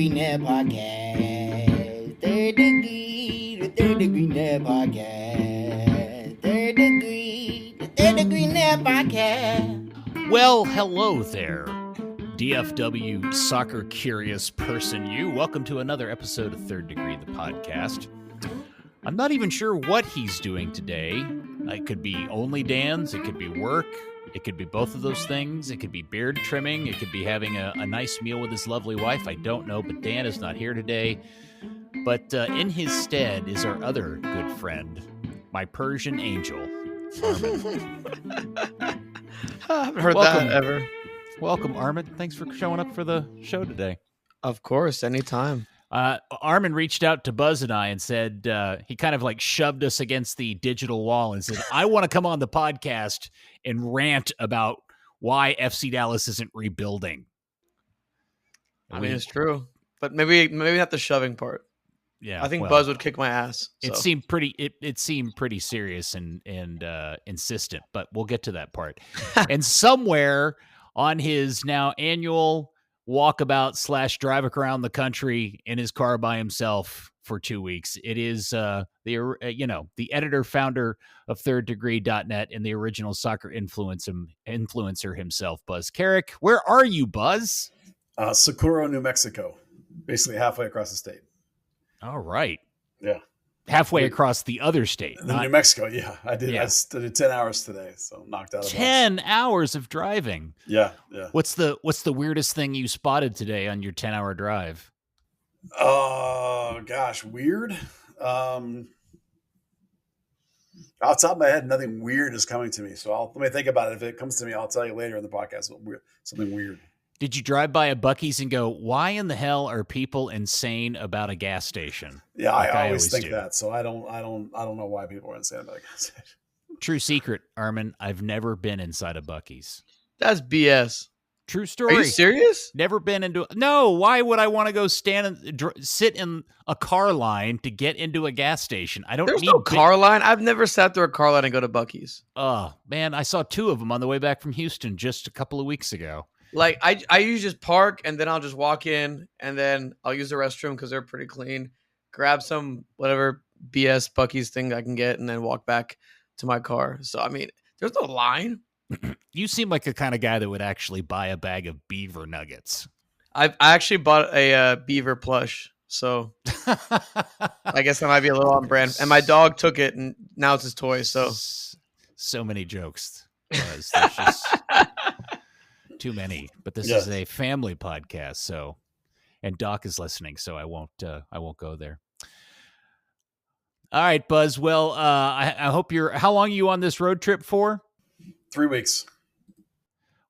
Degree Net Podcast. Third Degree, the Third Degree Net Podcast. The Third Degree Net Podcast. Well, hello there, DFW soccer curious person you. Welcome to another episode of Third Degree, the podcast. I'm not even sure what he's doing today. It could be only Dan's, it could be work, it could be both of those things, it could be beard trimming, it could be having a nice meal with his lovely wife. I don't know, but Dan is not here today. But in his stead is our other good friend, my Persian angel, Arman. I haven't heard that ever. Welcome, Arman. Thanks for showing up for the show today. Of course, anytime. Arman reached out to Buzz and I and said, he kind of like shoved us against the digital wall and said, I want to come on the podcast and rant about why FC Dallas isn't rebuilding. I mean, it's true, but maybe not the shoving part. Yeah, I think Buzz would kick my ass. So. It seemed pretty serious and insistent, but we'll get to that part. And somewhere on his now annual walkabout / drive around the country in his car by himself for 2 weeks, it is the editor founder of thirddegree.net and the original soccer influencer himself, Buzz Carrick. Where are you, Buzz? Socorro, New Mexico, basically halfway across the state. All right. Yeah. Halfway across the other state. New Mexico, yeah. I did. Yeah. I did 10 hours today, so knocked out. 10 hours of driving. Yeah. What's the weirdest thing you spotted today on your 10-hour drive? Oh, gosh, weird. Off the top of my head, nothing weird is coming to me. So let me think about it. If it comes to me, I'll tell you later in the podcast. Something weird. Did you drive by a Buc-ee's and go, why in the hell are people insane about a gas station? Yeah, like I always think that. So I don't know why people are insane about a gas station. True secret, Arman, I've never been inside a Buc-ee's. That's BS. True story. Are you serious? Never been into No, why would I want to go sit in a car line to get into a gas station? There's no car line. I've never sat through a car line and go to Buc-ee's. Oh, man, I saw 2 of them on the way back from Houston just a couple of weeks ago. Like, I usually just park, and then I'll just walk in, and then I'll use the restroom because they're pretty clean, grab some whatever BS Buc-ee's thing I can get, and then walk back to my car. So, I mean, there's no line. You seem like the kind of guy that would actually buy a bag of beaver nuggets. I actually bought a beaver plush, so I guess I might be a little on brand. And my dog took it, and now it's his toy. So many jokes. There's just too many. But this is a family podcast, so, and Doc is listening, so I won't go there. All right, Buzz. Well, I hope how long are you on this road trip for? 3 weeks.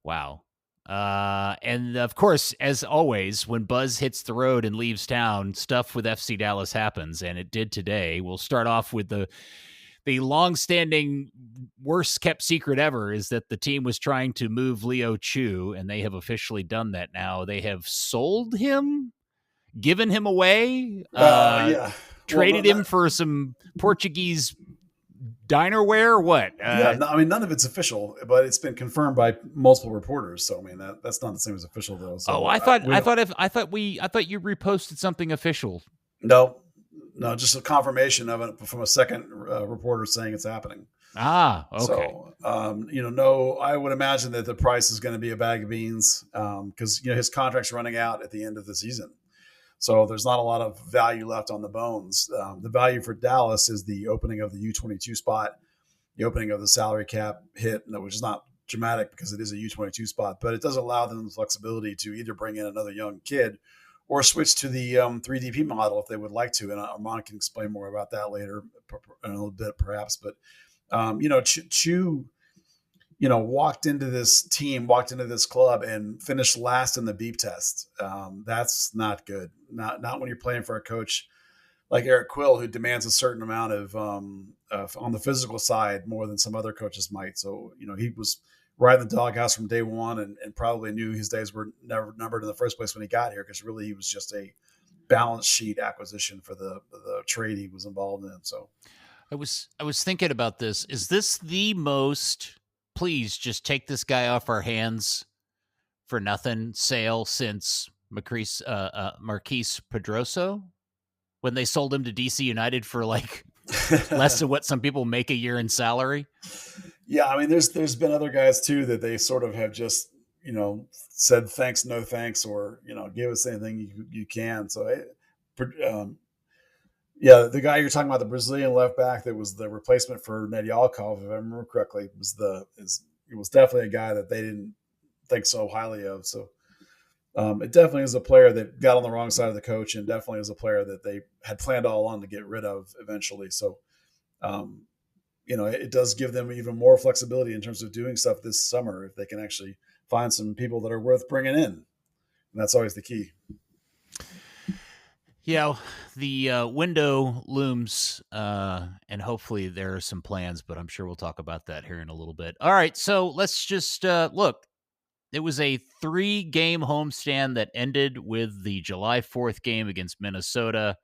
Wow. And of course, as always, when Buzz hits the road and leaves town, stuff with FC Dallas happens, and it did today. We'll start off with the long-standing worst kept secret ever is that the team was trying to move Leo Chu, and they have officially done that now. They have sold him, given him away, traded him for some Portuguese dinerware or what? None of it's official, but it's been confirmed by multiple reporters. So I mean that's not the same as official though. So, I thought you reposted something official. No, just a confirmation of it from a second reporter saying it's happening. Ah, okay. So I would imagine that the price is going to be a bag of beans because his contract's running out at the end of the season. So there's not a lot of value left on the bones. The value for Dallas is the opening of the U22 spot, the opening of the salary cap hit, which is not dramatic because it is a U22 spot, but it does allow them the flexibility to either bring in another young kid or switch to the 3DP model if they would like to. And Arman can explain more about that later in a little bit, perhaps. But, Chu walked into this club and finished last in the beep test. That's not good. Not when you're playing for a coach like Eric Quill, who demands a certain amount of on the physical side more than some other coaches might. So, he was right in the doghouse from day one and probably knew his days were never numbered in the first place when he got here, because really he was just a balance sheet acquisition for the trade he was involved in. So I was thinking about this. Is this the most please just take this guy off our hands for nothing sale since Marquise Pedroso, when they sold him to DC United for like less than what some people make a year in salary. Yeah, I mean, there's been other guys too that they sort of have just said thanks, no thanks, or give us anything you can. So, yeah, the guy you're talking about, the Brazilian left back that was the replacement for Nedyalkov, if I remember correctly, it was definitely a guy that they didn't think so highly of. So, it definitely is a player that got on the wrong side of the coach, and definitely is a player that they had planned all along to get rid of eventually. So, it does give them even more flexibility in terms of doing stuff this summer if they can actually find some people that are worth bringing in. And that's always the key. Yeah, the window looms, and hopefully there are some plans, but I'm sure we'll talk about that here in a little bit. All right, so let's just look. It was a 3-game homestand that ended with the July 4th game against Minnesota.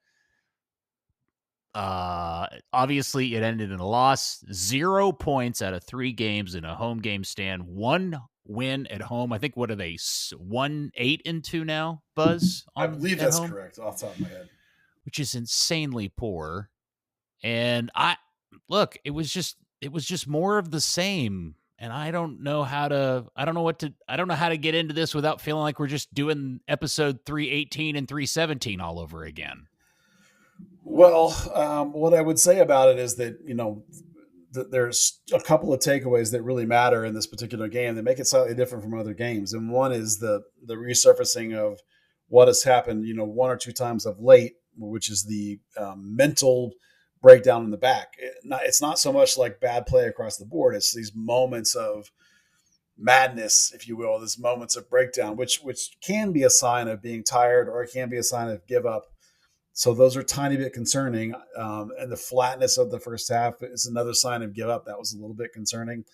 Obviously, it ended in a loss. 0 points out of 3 games in a home game stand. 1 win at home. I think, what are they? 1-8-2 now, Buzz? I believe that's correct off the top of my head. Which is insanely poor. And it was just more of the same. And I don't know how to get into this without feeling like we're just doing episode 318 and 317 all over again. Well, what I would say about it is that, there's a couple of takeaways that really matter in this particular game that make it slightly different from other games. And one is the resurfacing of what has happened, 1 or 2 times of late, which is the mental breakdown in the back. It's not so much like bad play across the board. It's these moments of madness, if you will, these moments of breakdown, which can be a sign of being tired, or it can be a sign of give up. So those are a tiny bit concerning. And the flatness of the first half is another sign of give up. That was a little bit concerning.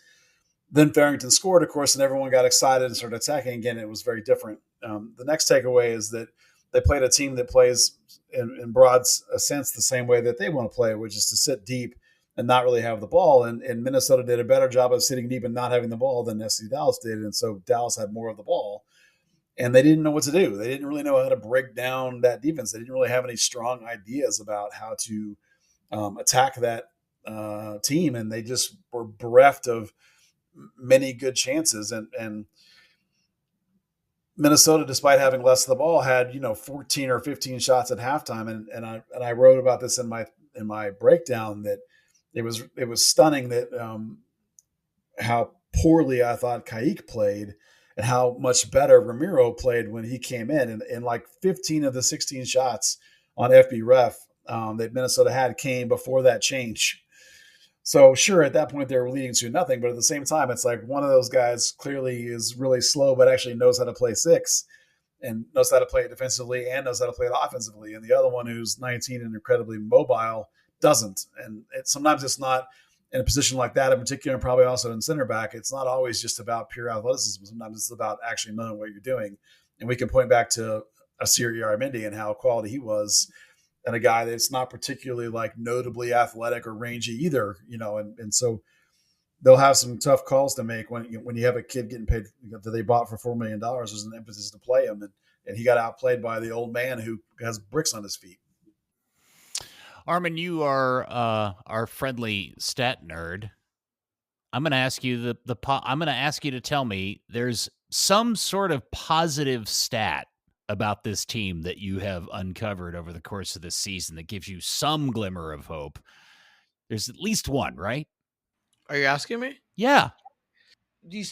Then Farrington scored, of course, and everyone got excited and started attacking again. It was very different. The next takeaway is that they played a team that plays in broad sense the same way that they want to play, which is to sit deep and not really have the ball. And Minnesota did a better job of sitting deep and not having the ball than FC Dallas did. And so Dallas had more of the ball. And they didn't know what to do. They didn't really know how to break down that defense. They didn't really have any strong ideas about how to attack that team. And they just were bereft of many good chances. And Minnesota, despite having less of the ball, had 14 or 15 shots at halftime. And I wrote about this in my breakdown that it was stunning that how poorly I thought Kaique played, and how much better Ramiro played when he came in. And like 15 of the 16 shots on FB Ref that Minnesota had came before that change. So sure, at that point they were leading 2-0, but at the same time, it's like one of those guys clearly is really slow, but actually knows how to play 6 and knows how to play it defensively and knows how to play it offensively. And the other one, who's 19 and incredibly mobile, doesn't. And sometimes it's not in a position like that in particular, and probably also in center back, it's not always just about pure athleticism. Sometimes it's about actually knowing what you're doing. And we can point back to Asiri Aramendi and how quality he was, and a guy that's not particularly like notably athletic or rangy either, and so they'll have some tough calls to make when you have a kid getting paid that they bought for $4 million. There's an emphasis to play him, and he got outplayed by the old man who has bricks on his feet. Arman, you are our friendly stat nerd. I'm going to ask you I'm going to ask you to tell me there's some sort of positive stat about this team that you have uncovered over the course of this season that gives you some glimmer of hope. There's at least one, right? Are you asking me? Yeah.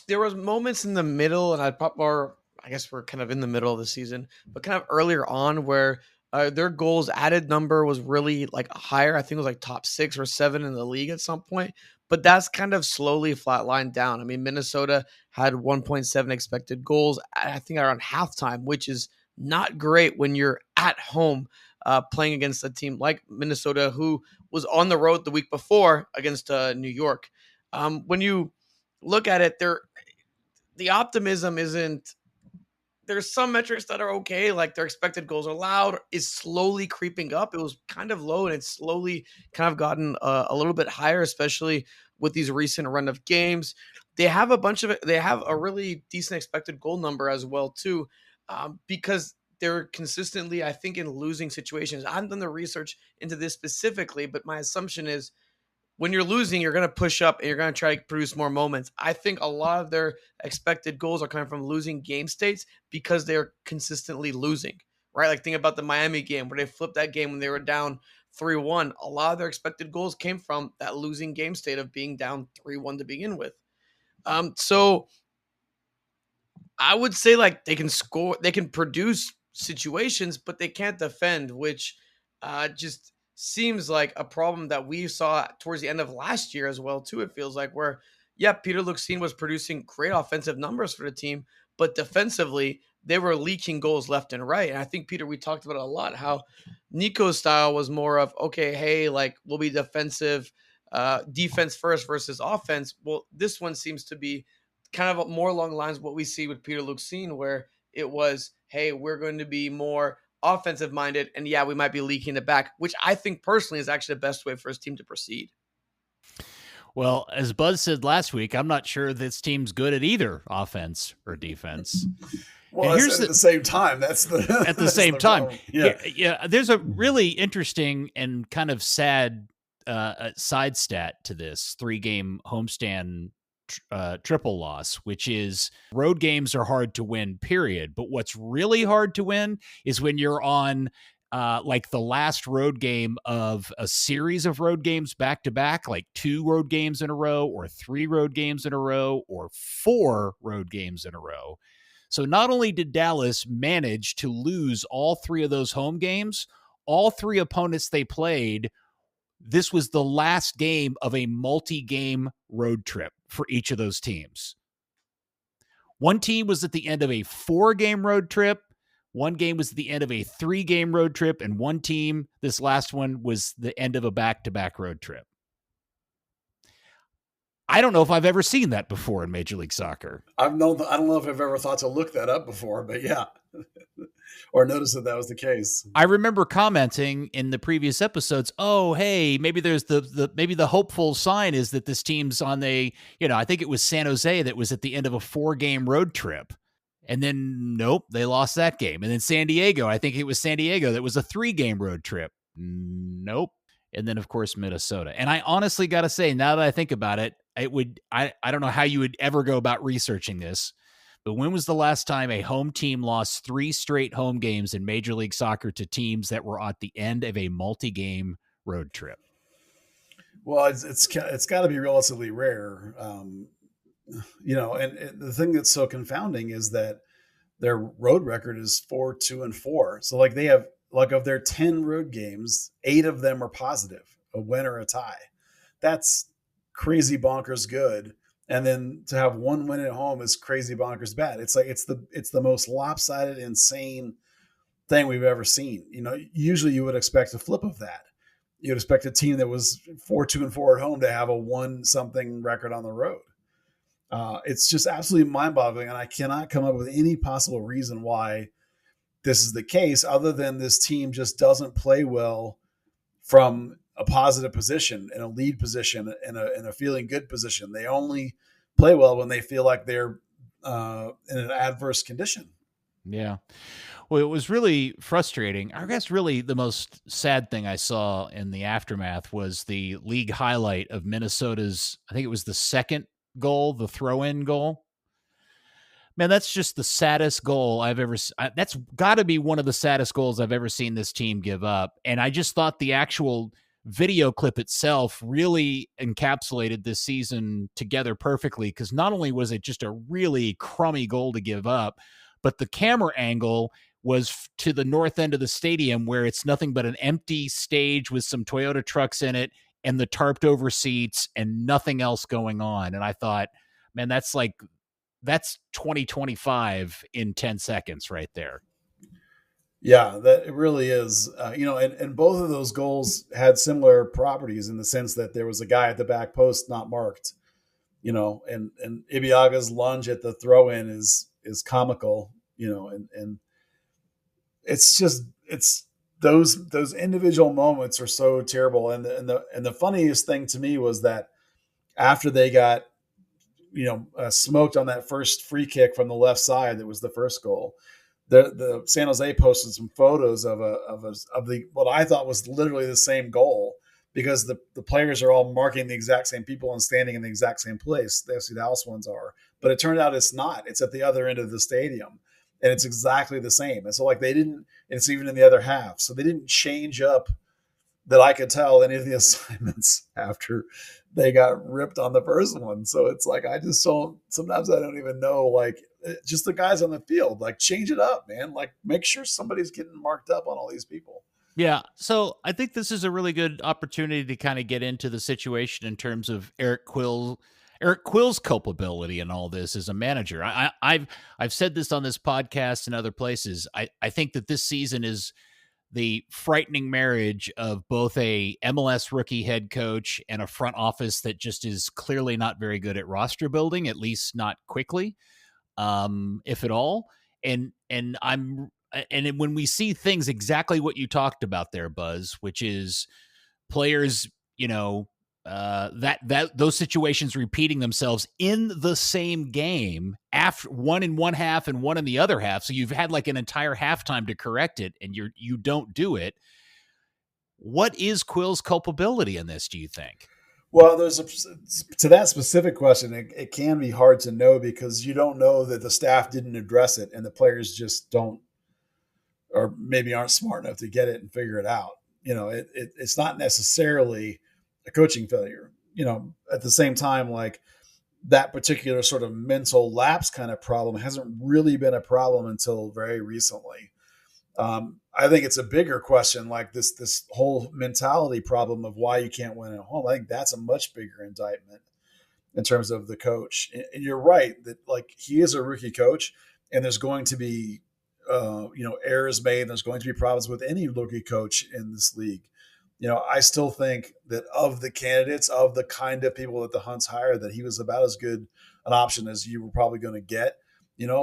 There was moments in the middle, and I guess we're kind of in the middle of the season, but kind of earlier on where their goals added number was really like higher. I think it was like top 6 or 7 in the league at some point, but that's kind of slowly flatlined down. I mean, Minnesota had 1.7 expected goals, I think around halftime, which is not great when you're at home playing against a team like Minnesota, who was on the road the week before against New York. When you look at it, the optimism isn't. There's some metrics that are okay, like their expected goals allowed is slowly creeping up. It was kind of low, and it's slowly kind of gotten a little bit higher, especially with these recent run of games. They have a really decent expected goal number as well too, because they're consistently, I think, in losing situations. I haven't done the research into this specifically, but my assumption is when you're losing, you're going to push up and you're going to try to produce more moments. I think a lot of their expected goals are coming from losing game states because they're consistently losing, right? Like think about the Miami game where they flipped that game when they were down 3-1. A lot of their expected goals came from that losing game state of being down 3-1 to begin with. So I would say like they can score, they can produce situations, but they can't defend, which just seems like a problem that we saw towards the end of last year as well too. It feels like where, yeah, Peter Luxine was producing great offensive numbers for the team, but defensively they were leaking goals left and right. And I think, Peter, we talked about it a lot, how Nico's style was more of, okay, hey, like we'll be defense first versus offense. Well, this one seems to be kind of more along the lines of what we see with Peter Luxine, where it was, hey, we're going to be more offensive minded, and yeah, we might be leaking the back, which I think personally is actually the best way for his team to proceed. Well, as Buzz said last week, I'm not sure this team's good at either offense or defense. Well, at the same time, that's the at the same time. Yeah. There's a really interesting and kind of sad side stat to this 3-game homestand triple loss, which is road games are hard to win, period. But what's really hard to win is when you're on like the last road game of a series of road games back to back, like 2 road games in a row or 3 road games in a row or 4 road games in a row. So not only did Dallas manage to lose all 3 of those home games, all 3 opponents they played, this was the last game of a multi-game road trip for each of those teams. One team was at the end of a 4-game road trip. One game was at the end of a 3-game road trip. And one team, this last one, was the end of a back-to-back road trip. I don't know if I've ever seen that before in Major League Soccer. I don't know if I've ever thought to look that up before, but yeah. Or notice that was the case. I remember commenting in the previous episodes, oh, hey, maybe there's maybe the hopeful sign is that this team's on I think it was San Jose that was at the end of a 4-game road trip. And then, nope, they lost that game. And then San Diego, I think it was San Diego that was a 3-game road trip. Nope. And then, of course, Minnesota. And I honestly got to say, now that I think about it, I don't know how you would ever go about researching this, but when was the last time a home team lost 3 straight home games in Major League Soccer to teams that were at the end of a multi-game road trip? Well, it's got to be relatively rare. And the thing that's so confounding is that their road record is 4-2-4. So like they have, like of their 10 road games, 8 of them are positive, a win or a tie. That's crazy bonkers good. And then to have 1 win at home is crazy bonkers bad. It's like it's the most lopsided, insane thing we've ever seen. Usually you would expect a flip of that. You'd expect a team that was 4-2-4 at home to have a 1-something record on the road. It's just absolutely mind-boggling, and I cannot come up with any possible reason why this is the case, other than this team just doesn't play well from a positive position, in a lead position, in a feeling good position. They only play well when they feel like they're in an adverse condition. Yeah. Well, it was really frustrating. I guess really the most sad thing I saw in the aftermath was the league highlight of Minnesota's, I think it was the second goal, the throw-in goal. Man, that's just the saddest goal I've ever seen. That's got to be one of the saddest goals I've ever seen this team give up. And I just thought the actual video clip itself really encapsulated this season together perfectly, because not only was it just a really crummy goal to give up, but the camera angle was to the north end of the stadium where it's nothing but an empty stage with some Toyota trucks in it and the tarped over seats and nothing else going on. And I thought, man, that's 2025 in 10 seconds right there. Yeah, that it really is. And both of those goals had similar properties in the sense that there was a guy at the back post not marked, and Ibiaga's lunge at the throw-in is comical, and it's those individual moments are so terrible. And the funniest thing to me was that after they got smoked on that first free kick from the left side, that was the first goal, the San Jose posted some photos of the what I thought was literally the same goal, because the players are all marking the exact same people and standing in the exact same place. The FC Dallas ones are, but it turned out it's not. It's at the other end of the stadium, and it's exactly the same. And so like they didn't. It's even in the other half, so they didn't change up that I could tell any of the assignments after they got ripped on the first one. So it's like I just don't. Sometimes I don't even know. Like just the guys on the field, like change it up, man. Like make sure somebody's getting marked up on all these people. Yeah, so I think this is a really good opportunity to kind of get into the situation in terms of Eric Quill's culpability in all this as a manager. I've said this on this podcast and other places. I think that this season is the frightening marriage of both a MLS rookie head coach and a front office that just is clearly not very good at roster building, at least not quickly, if at all. And when we see things exactly what you talked about there, Buzz, which is players, that those situations repeating themselves in the same game, after one in one half and one in the other half. So you've had like an entire halftime to correct it, and you don't do it. What is Quill's culpability in this, do you think? Well, to that specific question, it can be hard to know, because you don't know that the staff didn't address it and the players just don't, or maybe aren't smart enough to get it and figure it out. It's not necessarily a coaching failure. At the same time, like that particular sort of mental lapse kind of problem hasn't really been a problem until very recently. I think it's a bigger question, like this whole mentality problem of why you can't win at home. I think that's a much bigger indictment in terms of the coach. And you're right that like he is a rookie coach, and there's going to be errors made. And there's going to be problems with any rookie coach in this league. I still think that of the candidates, of the kind of people that the Hunts hired, that he was about as good an option as you were probably going to get,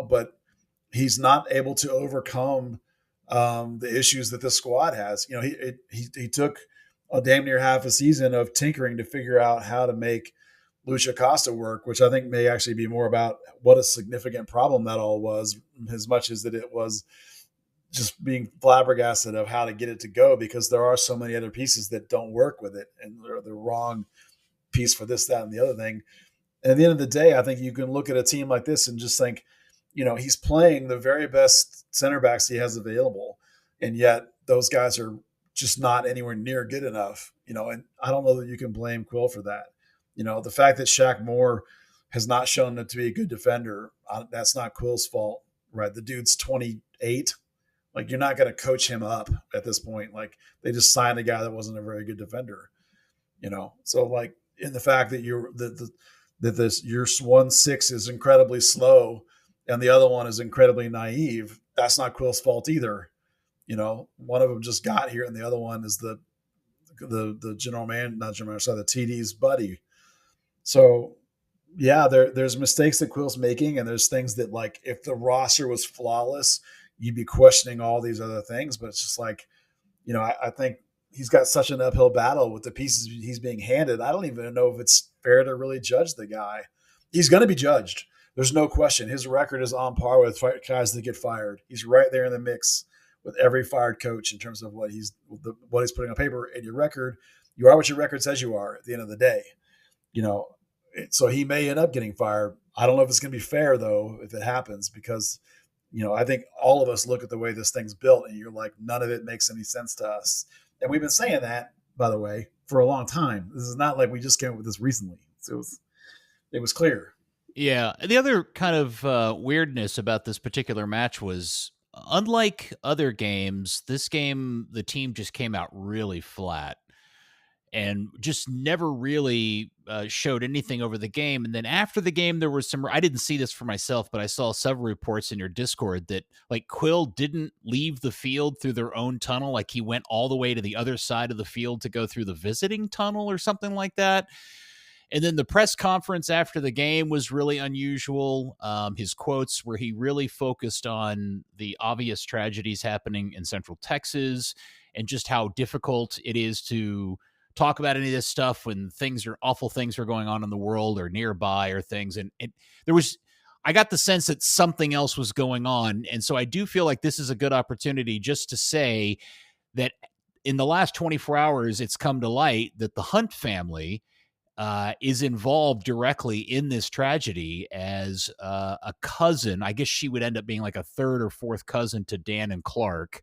but he's not able to overcome the issues that the squad has. He took a damn near half a season of tinkering to figure out how to make Lucha Costa work, which I think may actually be more about what a significant problem that all was, as much as that it was just being flabbergasted of how to get it to go, because there are so many other pieces that don't work with it, and they're the wrong piece for this, that, and the other thing. And at the end of the day, I think you can look at a team like this and just think, he's playing the very best center backs he has available, and yet those guys are just not anywhere near good enough, and I don't know that you can blame Quill for that. The fact that Shaq Moore has not shown to be a good defender, that's not Quill's fault, right? The dude's 28. Like, you're not going to coach him up at this point. Like, they just signed a guy that wasn't a very good defender, So, like, in the fact that your 1-6 is incredibly slow and the other one is incredibly naive, that's not Quill's fault either. One of them just got here, and the other one is the the TD's buddy. So, yeah, there's mistakes that Quill's making, and there's things that, like, if the roster was flawless, you'd be questioning all these other things. But it's just like, I think he's got such an uphill battle with the pieces he's being handed. I don't even know if it's fair to really judge the guy. He's going to be judged. There's no question. His record is on par with guys that get fired. He's right there in the mix with every fired coach in terms of what he's putting on paper. And your record, you are what your record says you are at the end of the day. So he may end up getting fired. I don't know if it's going to be fair, though, if it happens, because I think all of us look at the way this thing's built, and you're like, none of it makes any sense to us. And we've been saying that, by the way, for a long time. This is not like we just came up with this recently. So it was clear. Yeah. The other kind of weirdness about this particular match was, unlike other games, this game, the team just came out really flat and just never really showed anything over the game. And then after the game, there was I didn't see this for myself, but I saw several reports in your Discord that like Quill didn't leave the field through their own tunnel. Like he went all the way to the other side of the field to go through the visiting tunnel or something like that. And then the press conference after the game was really unusual. His quotes where he really focused on the obvious tragedies happening in Central Texas and just how difficult it is to talk about any of this stuff when awful things are going on in the world or nearby or things. And I got the sense that something else was going on. And so I do feel like this is a good opportunity just to say that in the last 24 hours, it's come to light that the Hunt family is involved directly in this tragedy as a cousin. I guess she would end up being like a third or fourth cousin to Dan and Clark.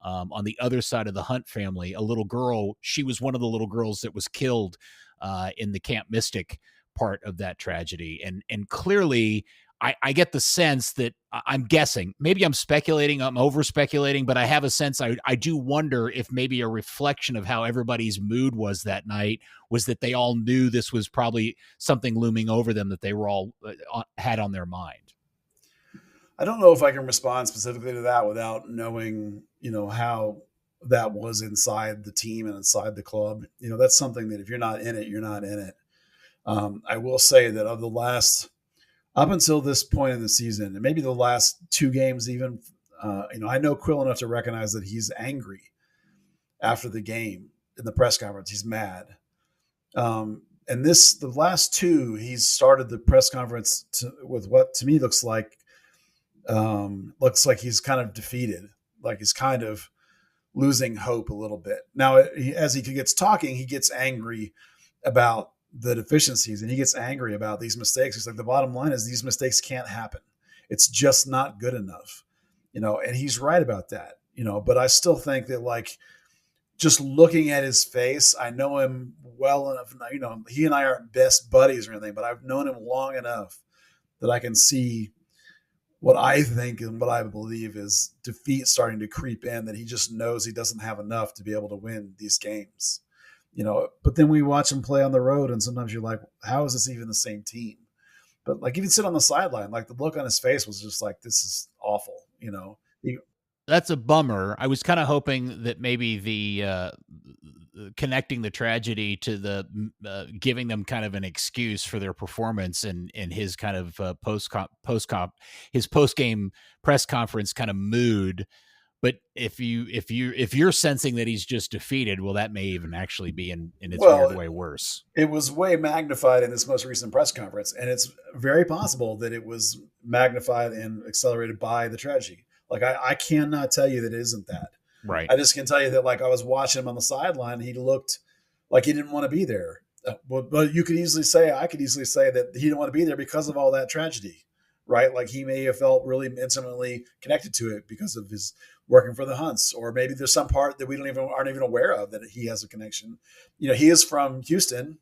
On the other side of the Hunt family, a little girl, she was one of the little girls that was killed in the Camp Mystic part of that tragedy. And clearly, I get the sense that I'm guessing, maybe I'm speculating, I'm over speculating, but I have a sense I do wonder if maybe a reflection of how everybody's mood was that night was that they all knew this was probably something looming over them that they were all had on their mind. I don't know if I can respond specifically to that without knowing, how that was inside the team and inside the club. That's something that if you're not in it, you're not in it. I will say that of the last, up until this point in the season, and maybe the last 2 games even, I know Quill enough to recognize that he's angry after the game in the press conference. He's mad. And the last 2, he's started the press conference with what to me looks like he's kind of defeated, like he's kind of losing hope a little bit. Now, as he gets talking, he gets angry about the deficiencies and he gets angry about these mistakes. He's like, the bottom line is these mistakes can't happen. It's just not good enough, and he's right about that, but I still think that, like, just looking at his face, I know him well enough. He and I aren't best buddies or anything, but I've known him long enough that I can see what I think and what I believe is defeat starting to creep in, that he just knows he doesn't have enough to be able to win these games. But then we watch him play on the road, and sometimes you're like, how is this even the same team? But like, even sit on the sideline, like the look on his face was just like, this is awful. That's a bummer. I was kind of hoping that maybe the connecting the tragedy to the giving them kind of an excuse for their performance and his kind of his post game press conference kind of mood. But if you're sensing that he's just defeated, well, that may even actually be in its weird way worse. It was way magnified in this most recent press conference, and it's very possible that it was magnified and accelerated by the tragedy. Like, I cannot tell you that it isn't that. Right. I just can tell you that, like, I was watching him on the sideline, and he looked like he didn't want to be there. But I could easily say that he didn't want to be there because of all that tragedy, right? Like, he may have felt really intimately connected to it because of his working for the Hunts, or maybe there's some part that we aren't even aware of that he has a connection. He is from Houston,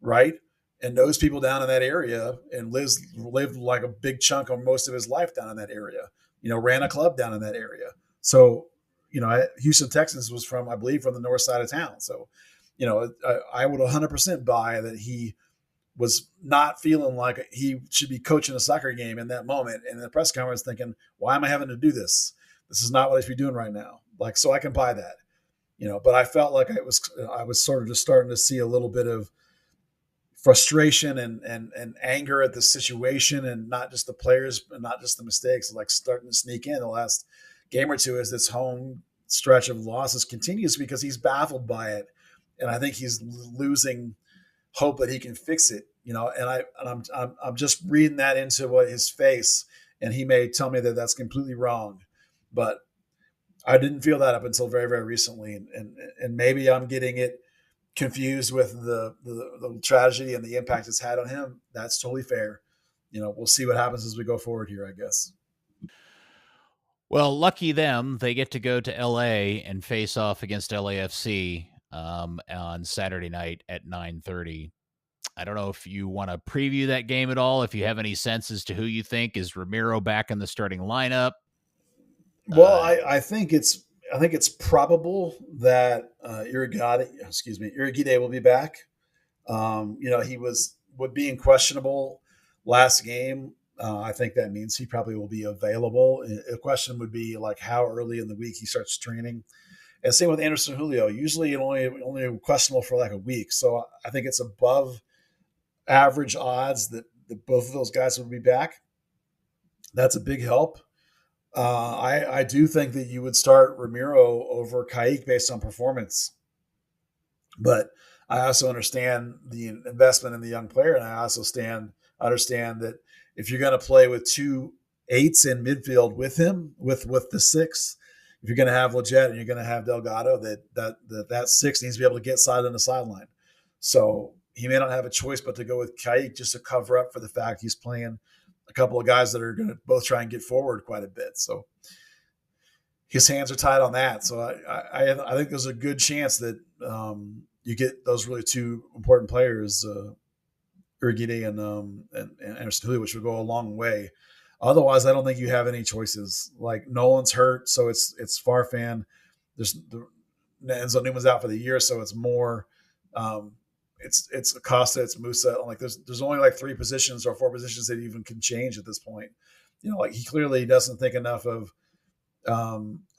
right? And knows people down in that area and lived like a big chunk of most of his life down in that area. Ran a club down in that area. So, Houston, Texas was I believe, from the north side of town. So, I would 100% buy that he was not feeling like he should be coaching a soccer game in that moment. And in the press conference thinking, why am I having to do this? This is not what I should be doing right now. Like, so I can buy that, but I felt like I was sort of just starting to see a little bit of frustration and anger at the situation, and not just the players and not just the mistakes, like starting to sneak in the last game or two as this home stretch of losses continues, because he's baffled by it. And I think he's losing hope that he can fix it, and I'm just reading that into what his face, and he may tell me that that's completely wrong, but I didn't feel that up until very, very recently. And maybe I'm getting it confused with the tragedy and the impact it's had on him. That's totally fair. We'll see what happens as we go forward here, I guess. Well, lucky them. They get to go to LA and face off against LAFC on Saturday night at 9:30. I don't know if you want to preview that game at all, if you have any sense as to who you think. Is Ramiro back in the starting lineup? Well, I think it's probable that Irigide will be back. He was being questionable last game. I think that means he probably will be available. A question would be, like, how early in the week he starts training. And same with Anderson Julio. Usually only questionable for like a week. So I think it's above average odds that both of those guys would be back. That's a big help. I do think that you would start Ramiro over Kaique based on performance. But I also understand the investment in the young player, and I also understand that if you're going to play with 2 8s in midfield with him, with the 6, if you're going to have Lletget and you're going to have Delgado, that 6 needs to be able to get side on the sideline. So he may not have a choice but to go with Kayik just to cover up for the fact he's playing a couple of guys that are going to both try and get forward quite a bit. So his hands are tied on that. So I think there's a good chance that you get those really 2 important players, Urquide and Anderson Julio, which would go a long way. Otherwise, I don't think you have any choices. Like Nolan's hurt, so it's Farfan. There's Enzo Newman's out for the year, so it's more. It's Acosta, it's Musa. Like there's only like 3 positions or 4 positions that even can change at this point. Like he clearly doesn't think enough of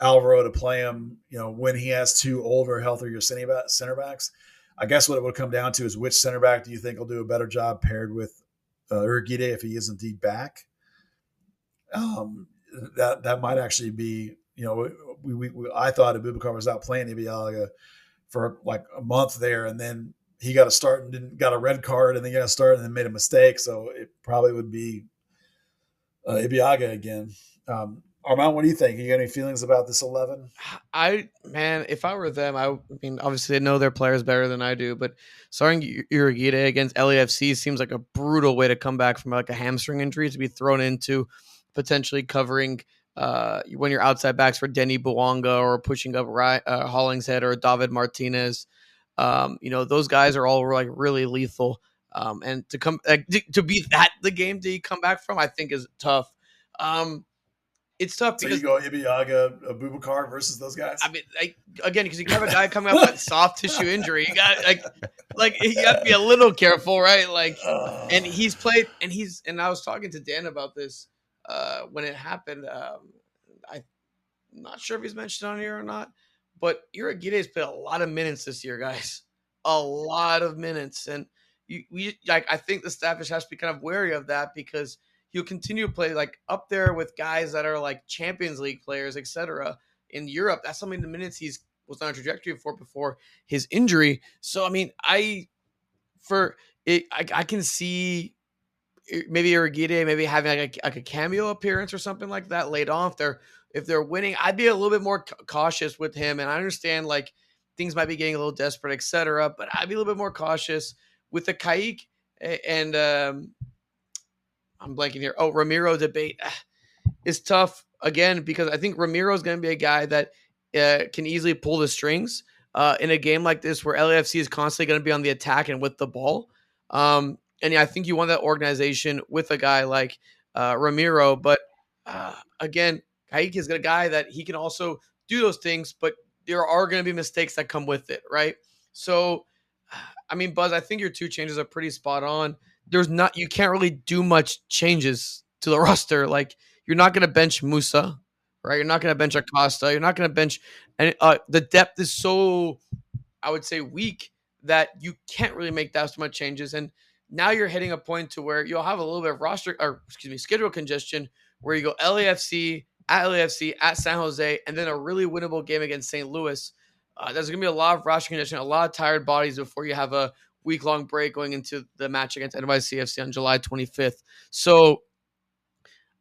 Alvaro to play him. When he has 2 older, healthier center backs. I guess what it would come down to is which center back do you think will do a better job paired with Urquide if he is indeed back. That might actually be, I thought Abubakar was out playing Ibiaga for like a month there, and then he got a start and got a red card, and then he got a start and then made a mistake. So it probably would be Ibiaga again. Arman, what do you think? You got any feelings about this 11? If I were them, I mean, obviously they know their players better than I do, but starting Urquide against LAFC seems like a brutal way to come back from like a hamstring injury, to be thrown into potentially covering when you're outside backs for Denny Bouanga or pushing up Hollingshead or David Martinez. Those guys are all like really lethal. And to come to be the game that you come back from, I think is tough. It's tough because you go Ibiaga, Abubakar versus those guys. I mean, again, because you have a guy coming up with soft tissue injury, you got you have to be a little careful, right? And he's played, and I was talking to Dan about this when it happened. I'm not sure if he's mentioned on here or not, but Urquide has played a lot of minutes this year, guys. A lot of minutes, and I think the staff has to be kind of wary of that because he'll continue to play like up there with guys that are like Champions League players, etc. in Europe. That's something the minutes he's was on a trajectory for before his injury. So I mean, I can see maybe Urquide maybe having like a cameo appearance or something like that late on if they're winning. I'd be a little bit more cautious with him, and I understand like things might be getting a little desperate, etc. But I'd be a little bit more cautious with the Kayik and I'm blanking here. Oh, Ramiro debate is tough again because I think Ramiro is going to be a guy that can easily pull the strings in a game like this where LAFC is constantly going to be on the attack and with the ball. And yeah, I think you want that organization with a guy like Ramiro. But again, Kayik is a guy that he can also do those things, but there are going to be mistakes that come with it, right? So, I mean, Buzz, I think your 2 changes are pretty spot on. You can't really do much changes to the roster. Like you're not going to bench Musa, right? You're not going to bench Acosta. You're not going to bench, and the depth is so, I would say, weak that you can't really make that much changes. And now you're hitting a point to where you'll have a little bit of schedule congestion where you go LAFC at San Jose, and then a really winnable game against St. Louis. There's going to be a lot of roster congestion, a lot of tired bodies before you have a week-long break going into the match against NYCFC on July 25th. So,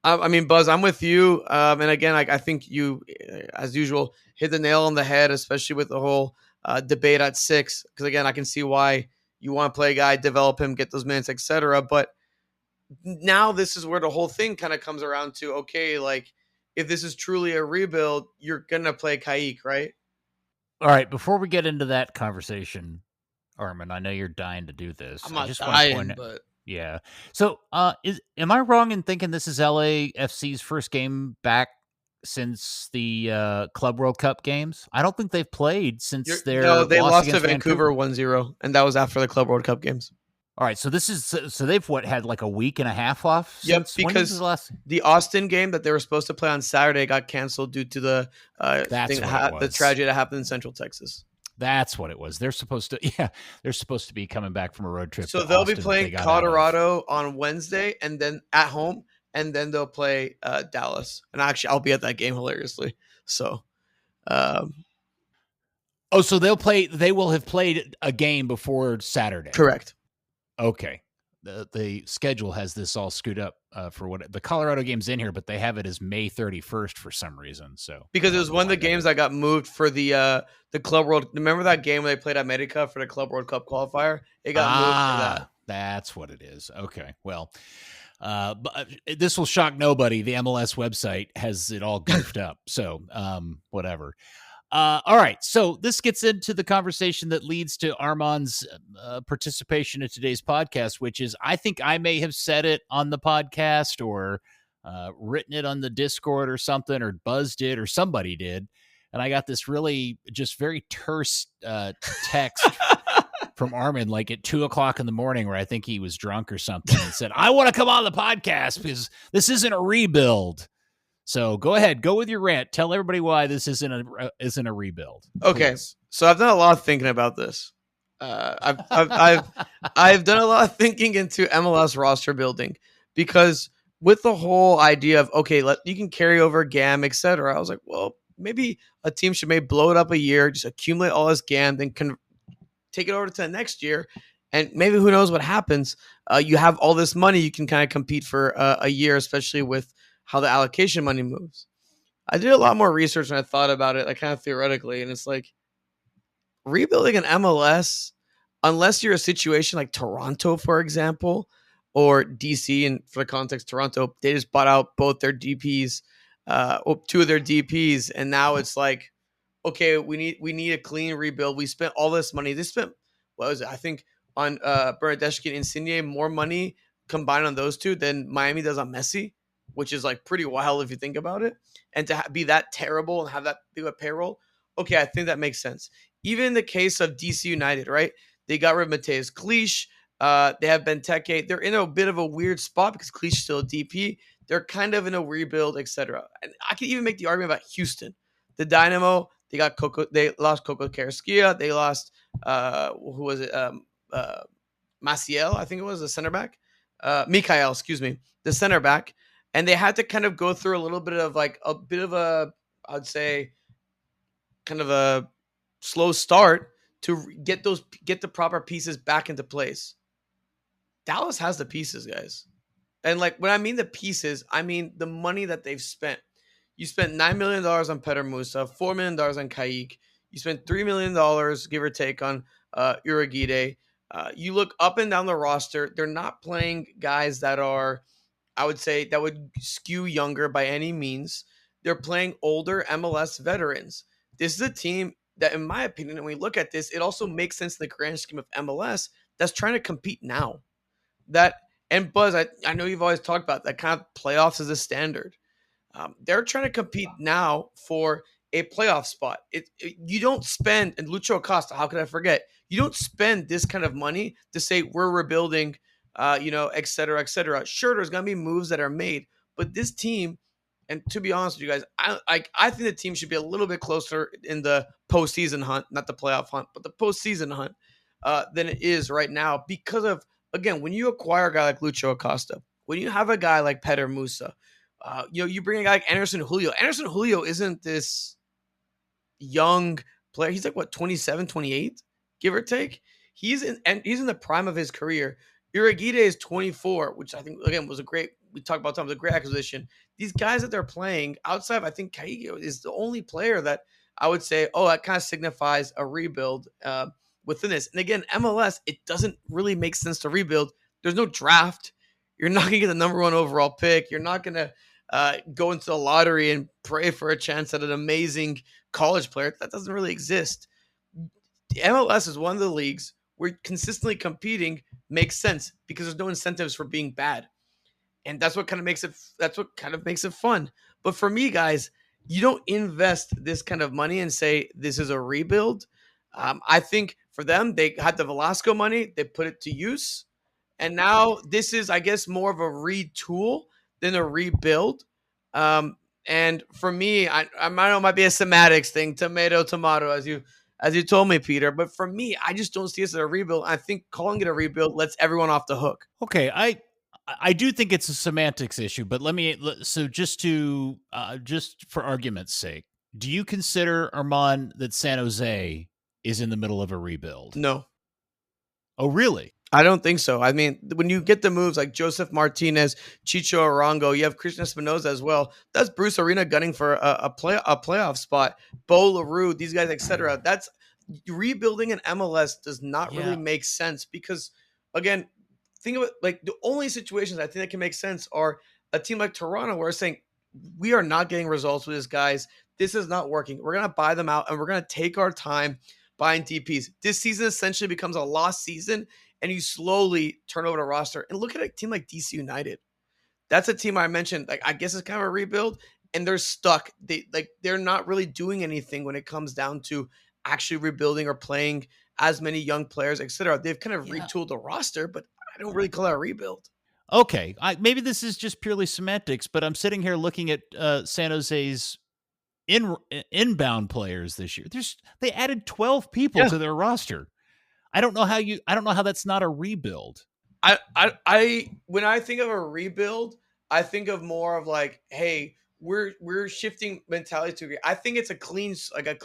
I mean, Buzz, I'm with you. And again, I think you, as usual, hit the nail on the head, especially with the whole debate at 6. Because again, I can see why you want to play a guy, develop him, get those minutes, etc. But now this is where the whole thing kind of comes around to, okay, like if this is truly a rebuild, you're going to play Kayik, right? All right. Before we get into that conversation, Arman, I know you're dying to do this. I'm not dying, but yeah. So, am I wrong in thinking this is LAFC's first game back since the Club World Cup games? I don't think they've played since they lost to Vancouver 1-0, and that was after the Club World Cup games. All right, so they've had like a week and a half off. Yep, because the Austin game that they were supposed to play on Saturday got canceled due to the tragedy that happened in Central Texas. That's what it was. They're supposed to be coming back from a road trip. So they'll be playing Colorado on Wednesday, and then at home, and then they'll play Dallas. And actually, I'll be at that game hilariously. So, so they will have played a game before Saturday. Correct. Okay, the schedule has this all screwed up for what the Colorado game's in here, but they have it as May 31st for some reason. So because it was one of the games that got moved for the Club World. Remember that game where they played America for the Club World Cup qualifier? It got moved for that. That's what it is. Okay, well, but this will shock nobody. The MLS website has it all goofed up. So whatever. All right. So this gets into the conversation that leads to Arman's participation in today's podcast, which is I think I may have said it on the podcast or written it on the Discord or something, or Buzz did or somebody did. And I got this really just very terse text from Arman like at 2:00 in the morning where I think he was drunk or something and said, I want to come on the podcast because this isn't a rebuild. So go ahead, go with your rant. Tell everybody why this isn't a rebuild. Okay, please. So I've done a lot of thinking about this. I've done a lot of thinking into MLS roster building because with the whole idea of you can carry over GAM, etc. I was like, well, maybe a team should blow it up a year, just accumulate all this GAM, then take it over to the next year, and maybe who knows what happens. You have all this money, you can kind of compete for a year, especially with how the allocation money moves. I did a lot more research and I thought about it, like kind of theoretically, and it's like rebuilding an MLS, unless you're a situation like Toronto, for example, or DC, and for the context, Toronto, they just bought out both their DPs, two of their DPs, and now it's like, okay, we need a clean rebuild. We spent all this money. They spent, what was it? I think on Bernardeschi and Insigne more money combined on those two than Miami does on Messi, which is like pretty wild if you think about it. And to be that terrible and have that big of a payroll, okay, I think that makes sense. Even in the case of DC United, right? They got rid of Mateus Clich. They have Benteke. They're in a bit of a weird spot because Clich is still a DP. They're kind of in a rebuild, etc. And I can even make the argument about Houston. The Dynamo, they lost Coco Carrasquilla. They lost, who was it? Maciel, I think it was the center back. Mikael, excuse me, the center back. And they had to kind of go through a little bit of I'd say, kind of a slow start to get the proper pieces back into place. Dallas has the pieces, guys. And like when I mean the pieces, I mean the money that they've spent. You spent $9 million on Petar Musa, $4 million on Kayik. You spent $3 million, give or take, on Uragide. You look up and down the roster, they're not playing guys that are, I would say, that would skew younger by any means. They're playing older MLS veterans. This is a team that, in my opinion, when we look at this, it also makes sense in the grand scheme of MLS that's trying to compete now. And Buzz, I know you've always talked about that kind of playoffs as a standard. They're trying to compete now for a playoff spot. You don't spend, and Lucho Acosta, how could I forget? You don't spend this kind of money to say we're rebuilding, et cetera, et cetera. Sure, there's going to be moves that are made, but this team, and to be honest with you guys, I think the team should be a little bit closer in the postseason hunt, not the playoff hunt, but the postseason hunt than it is right now because of, again, when you acquire a guy like Lucho Acosta, when you have a guy like Petar Musa, you bring a guy like Anderson Julio. Anderson Julio isn't this young player. He's like, 27, 28, give or take? He's in the prime of his career. Uragide is 24, which I think, again, we talked about time, was a great acquisition. These guys that they're playing outside of, I think, Kaigo is the only player that I would say, that kind of signifies a rebuild within this. And again, MLS, it doesn't really make sense to rebuild. There's no draft. You're not going to get the number 1 overall pick. You're not going to go into the lottery and pray for a chance at an amazing college player. That doesn't really exist. The MLS is one of the leagues where consistently competing makes sense because there's no incentives for being bad. And that's what kind of makes it fun. But for me, guys, you don't invest this kind of money and say this is a rebuild. I think for them, they had the Velasco money, they put it to use. And now this is, I guess, more of a retool than a rebuild. And for me, I know it might be a semantics thing, tomato, as you told me, Peter. But for me, I just don't see this as a rebuild. I think calling it a rebuild lets everyone off the hook. Okay, I do think it's a semantics issue, but just for argument's sake, do you consider, Arman, that San Jose is in the middle of a rebuild? No. Oh, really? I don't think so. I mean, when you get the moves like Joseph Martinez, Chicho Arango, you have Christian Espinoza as well. That's Bruce Arena gunning for a playoff spot. Bo LaRue, these guys, etc. That's rebuilding an MLS does not really Yeah. make sense because, again, think of it like the only situations I think that can make sense are a team like Toronto where it's saying we are not getting results with these guys. This is not working. We're gonna buy them out and we're gonna take our time buying DPs. This season essentially becomes a lost season and you slowly turn over the roster. And look at a team like DC United. That's a team I mentioned. Like I guess it's kind of a rebuild, and they're stuck. They're not really doing anything when it comes down to actually rebuilding or playing as many young players, etc. They've kind of retooled the roster, but I don't really call that a rebuild. Okay, maybe this is just purely semantics, but I'm sitting here looking at San Jose's inbound players this year. They added 12 people to their roster. I don't know how that's not a rebuild. I when I think of a rebuild, I think of more of like, hey, we're shifting mentality to. I think it's a clean,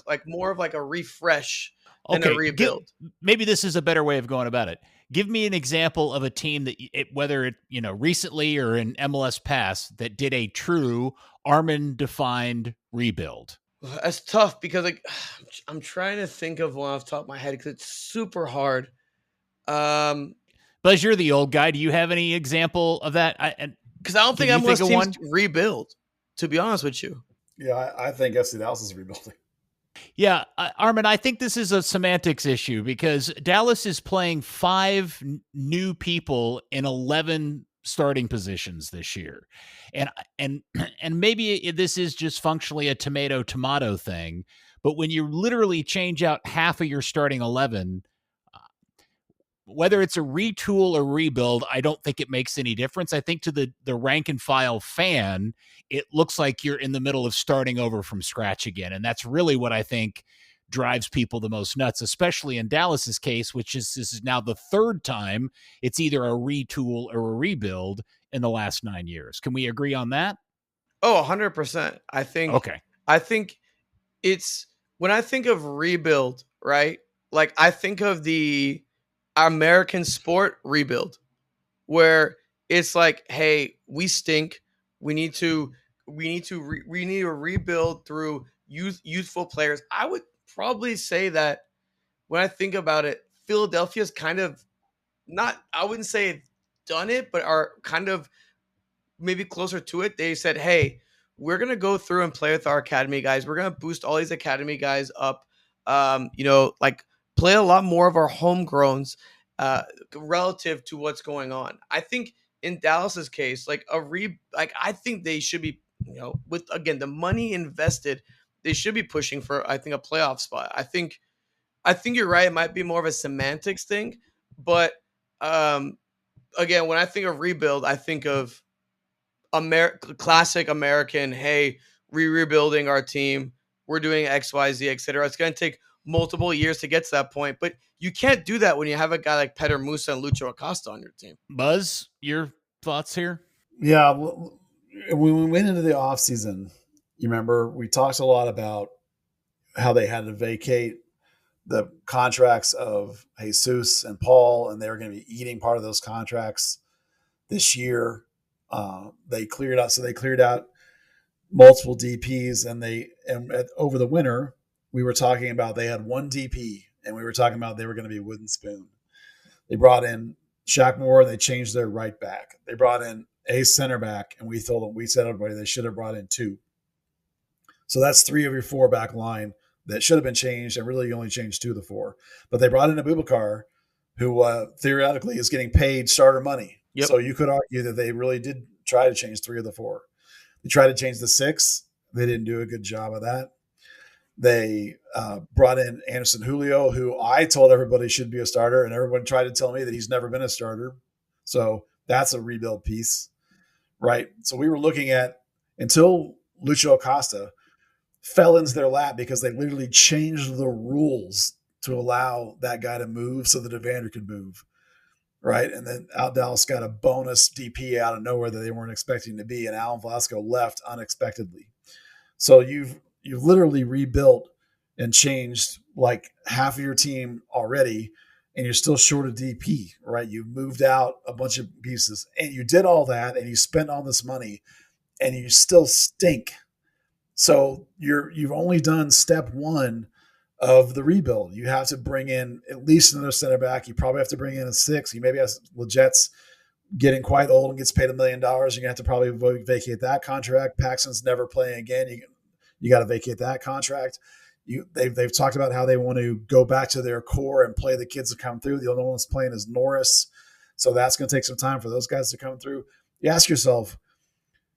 like more of like a refresh than a rebuild. Maybe this is a better way of going about it. Give me an example of a team that, whether it recently or in MLS past, that did a true Arman defined rebuild. That's tough because like I'm trying to think of one off the top of my head because it's super hard. Buzz, you're the old guy. Do you have any example of that? Because I don't think MLS teams rebuild, to be honest with you. Yeah, I think FC Dallas is rebuilding. Yeah, Arman, I think this is a semantics issue because Dallas is playing 5 new people in 11 starting positions this year. And maybe this is just functionally a tomato thing, but when you literally change out half of your starting 11, whether it's a retool or rebuild, I don't think it makes any difference. I think to the rank and file fan, it looks like you're in the middle of starting over from scratch again. And that's really what I think drives people the most nuts, especially in Dallas's case, this is now the 3rd time it's either a retool or a rebuild in the last 9 years. Can we agree on that? Oh, 100%. I think it's when I think of rebuild, right? Like I think of the American sport rebuild where it's like, hey, we stink. We need to rebuild through youthful players. I would probably say that when I think about it, Philadelphia's kind of not, I wouldn't say done it, but are kind of maybe closer to it. They said, hey, we're going to go through and play with our academy guys. We're going to boost all these academy guys up, like play a lot more of our homegrowns relative to what's going on. I think in Dallas's case, I think they should be, with again the money invested, they should be pushing for I think a playoff spot. I think you're right. It might be more of a semantics thing, but again, when I think of rebuild, I think of classic American. Hey, rebuilding our team. We're doing X, Y, Z, etc. It's going to take multiple years to get to that point, but you can't do that when you have a guy like Peter Musa and Lucho Acosta on your team. Buzz, your thoughts here? Yeah, when we went into the offseason, you remember we talked a lot about how they had to vacate the contracts of Jesus and Paul, and they were going to be eating part of those contracts this year. They cleared out multiple DPs, and over the winter, we were talking about they had one DP, and we were talking about they were going to be wooden spoon. They brought in Shaq Moore. They changed their right back. They brought in a center back, and we said everybody they should have brought in 2. So that's 3 of your 4 back line that should have been changed, and really you only changed 2 of the 4. But they brought in Abubakar, who theoretically is getting paid starter money. Yep. So you could argue that they really did try to change 3 of the 4. They tried to change the 6. They didn't do a good job of that. They brought in Anderson Julio, who I told everybody should be a starter, and everyone tried to tell me that he's never been a starter. So that's a rebuild piece, right? So we were looking at, until Lucho Acosta fell into their lap because they literally changed the rules to allow that guy to move so that Evander could move, right? And then Dallas got a bonus DP out of nowhere that they weren't expecting to be, and Alan Velasco left unexpectedly. So you've literally rebuilt and changed like half of your team already, and you're still short of DP, right? You moved out a bunch of pieces and you did all that and you spent all this money and you still stink. So you've only done step one of the rebuild. You have to bring in at least another center back. You probably have to bring in a 6. You maybe have Leget's getting quite old and gets paid $1 million. You're gonna have to probably vacate that contract. Paxton's never playing again. You got to vacate that contract. They've talked about how they want to go back to their core and play the kids that come through. The only one that's playing is Norris, so that's going to take some time for those guys to come through. You ask yourself,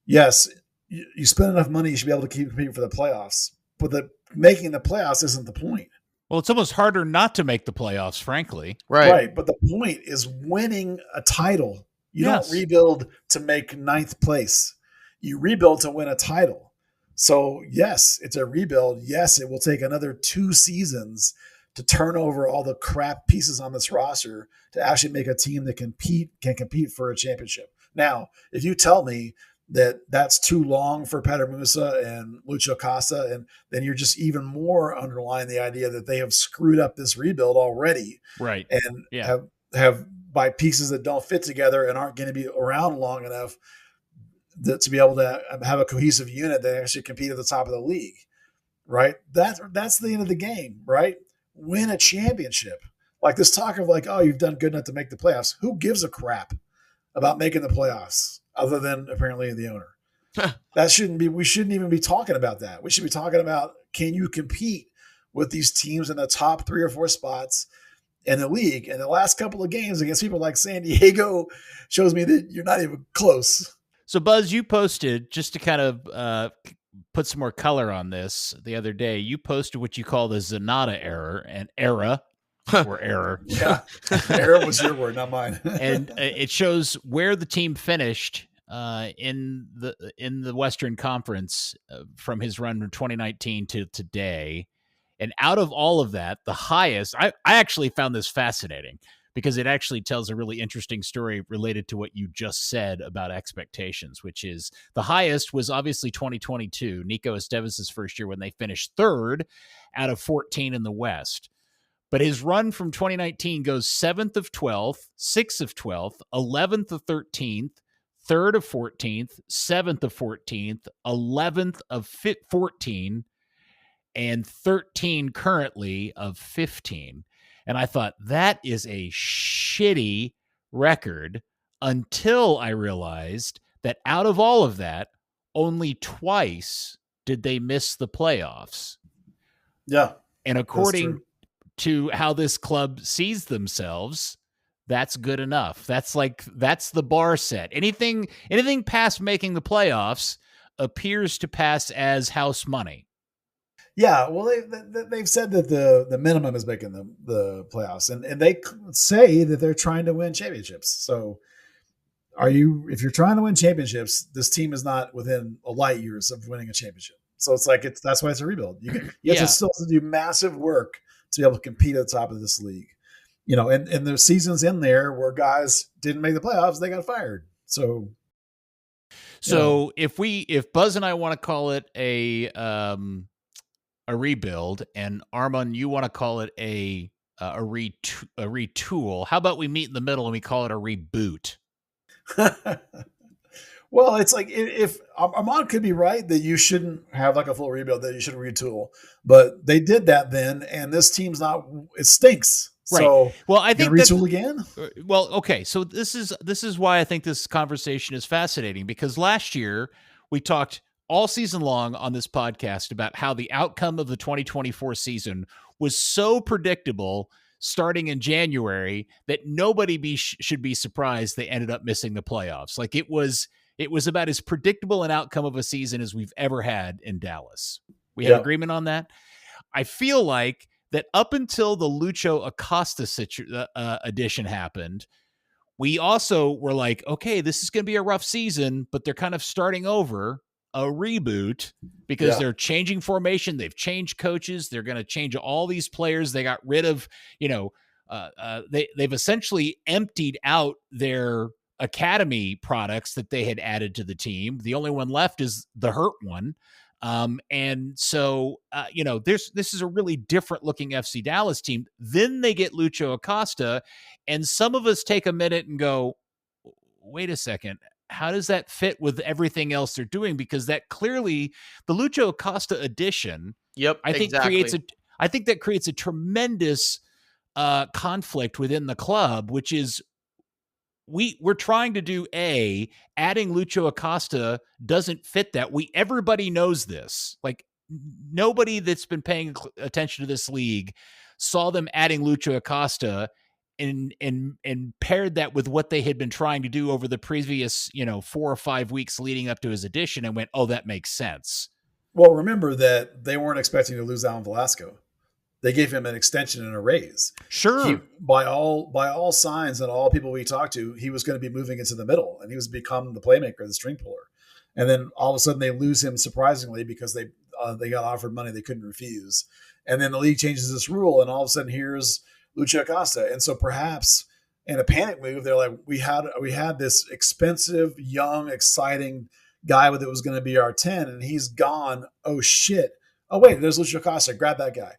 yes, you spend enough money, you should be able to keep competing for the playoffs. But making the playoffs isn't the point. Well, it's almost harder not to make the playoffs, frankly. Right. But the point is winning a title. You Yes. don't rebuild to make 9th place. You rebuild to win a title. So, yes, it's a rebuild. Yes, it will take another 2 seasons to turn over all the crap pieces on this roster to actually make a team that can compete for a championship. Now, if you tell me that that's too long for Peter Musa and Lucho Costa, and then you're just even more underlying the idea that they have screwed up this rebuild already. Right. And Yeah. have by pieces that don't fit together and aren't going to be around long enough to be able to have a cohesive unit that actually compete at the top of the league, right? That's the end of the game, right? Win a championship. Like this talk of like, oh, you've done good enough to make the playoffs. Who gives a crap about making the playoffs other than apparently the owner? We shouldn't even be talking about that. We should be talking about, can you compete with these teams in the top 3 or 4 spots in the league? And the last couple of games against people like San Diego shows me that you're not even close. So, Buzz, you posted, just to kind of put some more color on this the other day, you posted what you call the Zanata era. Yeah, error was your word, not mine. And it shows where the team finished in the Western Conference from his run from 2019 to today. And out of all of that, the highest, I actually found this fascinating because it actually tells a really interesting story related to what you just said about expectations, which is the highest was obviously 2022, Nico Esteves' first year when they finished 3rd out of 14 in the West. But his run from 2019 goes 7th of 12th, 6th of 12th, 11th of 13th, 3rd of 14th, 7th of 14th, 11th of 14, and 13 currently of 15. And I thought, that is a shitty record until I realized that out of all of that, only twice did they miss the playoffs. Yeah. And according to how this club sees themselves, that's good enough. That's the bar set. Anything past making the playoffs appears to pass as house money. Yeah, well, they've said that the minimum is making the playoffs, and they say that they're trying to win championships. So, if you're trying to win championships, this team is not within a light years of winning a championship. So it's like that's why it's a rebuild. You have to still do massive work to be able to compete at the top of this league. You know, and there's seasons in there where guys didn't make the playoffs, they got fired. So if Buzz and I want to call it a rebuild, and Arman, you want to call it a retool, how about we meet in the middle and we call it a reboot? Well, it's like if Arman could be right that you shouldn't have like a full rebuild, that you should retool, but they did that then, and this team's it stinks. Right. So, well, I think retool again. Well, okay. So this is why I think this conversation is fascinating, because last year we talked all season long on this podcast about how the outcome of the 2024 season was so predictable starting in January that nobody should be surprised they ended up missing the playoffs. Like it was about as predictable an outcome of a season as we've ever had in Dallas. We have agreement on that. I feel like that up until the Lucho Acosta addition happened, we also were like, okay, this is going to be a rough season, but they're kind of starting over, a reboot, because they're changing formation. They've changed coaches. They're going to change all these players. They got rid of, they've essentially emptied out their academy products that they had added to the team. The only one left is the hurt one. And so, this is a really different looking FC Dallas team. Then they get Lucho Acosta, and some of us take a minute and go, wait a second. How does that fit with everything else they're doing? Because that clearly, the Lucho Acosta addition, I think that creates a tremendous conflict within the club, which is we're trying to do adding Lucho Acosta doesn't fit that. Everybody knows this. Like, nobody that's been paying attention to this league saw them adding Lucho Acosta and paired that with what they had been trying to do over the previous 4 or 5 weeks leading up to his addition, and went, oh, that makes sense. Well, remember that they weren't expecting to lose Alan Velasco. They gave him an extension and a raise. Sure. By all signs and all people we talked to, he was going to be moving into the middle, and he was become the playmaker, the string puller. And then all of a sudden they lose him surprisingly because they got offered money they couldn't refuse. And then the league changes this rule, and all of a sudden here's Lucho Acosta. And so perhaps in a panic move, they're like, we had this expensive, young, exciting guy that was going to be our 10, and he's gone. Oh shit. Oh wait, there's Lucho Acosta. Grab that guy.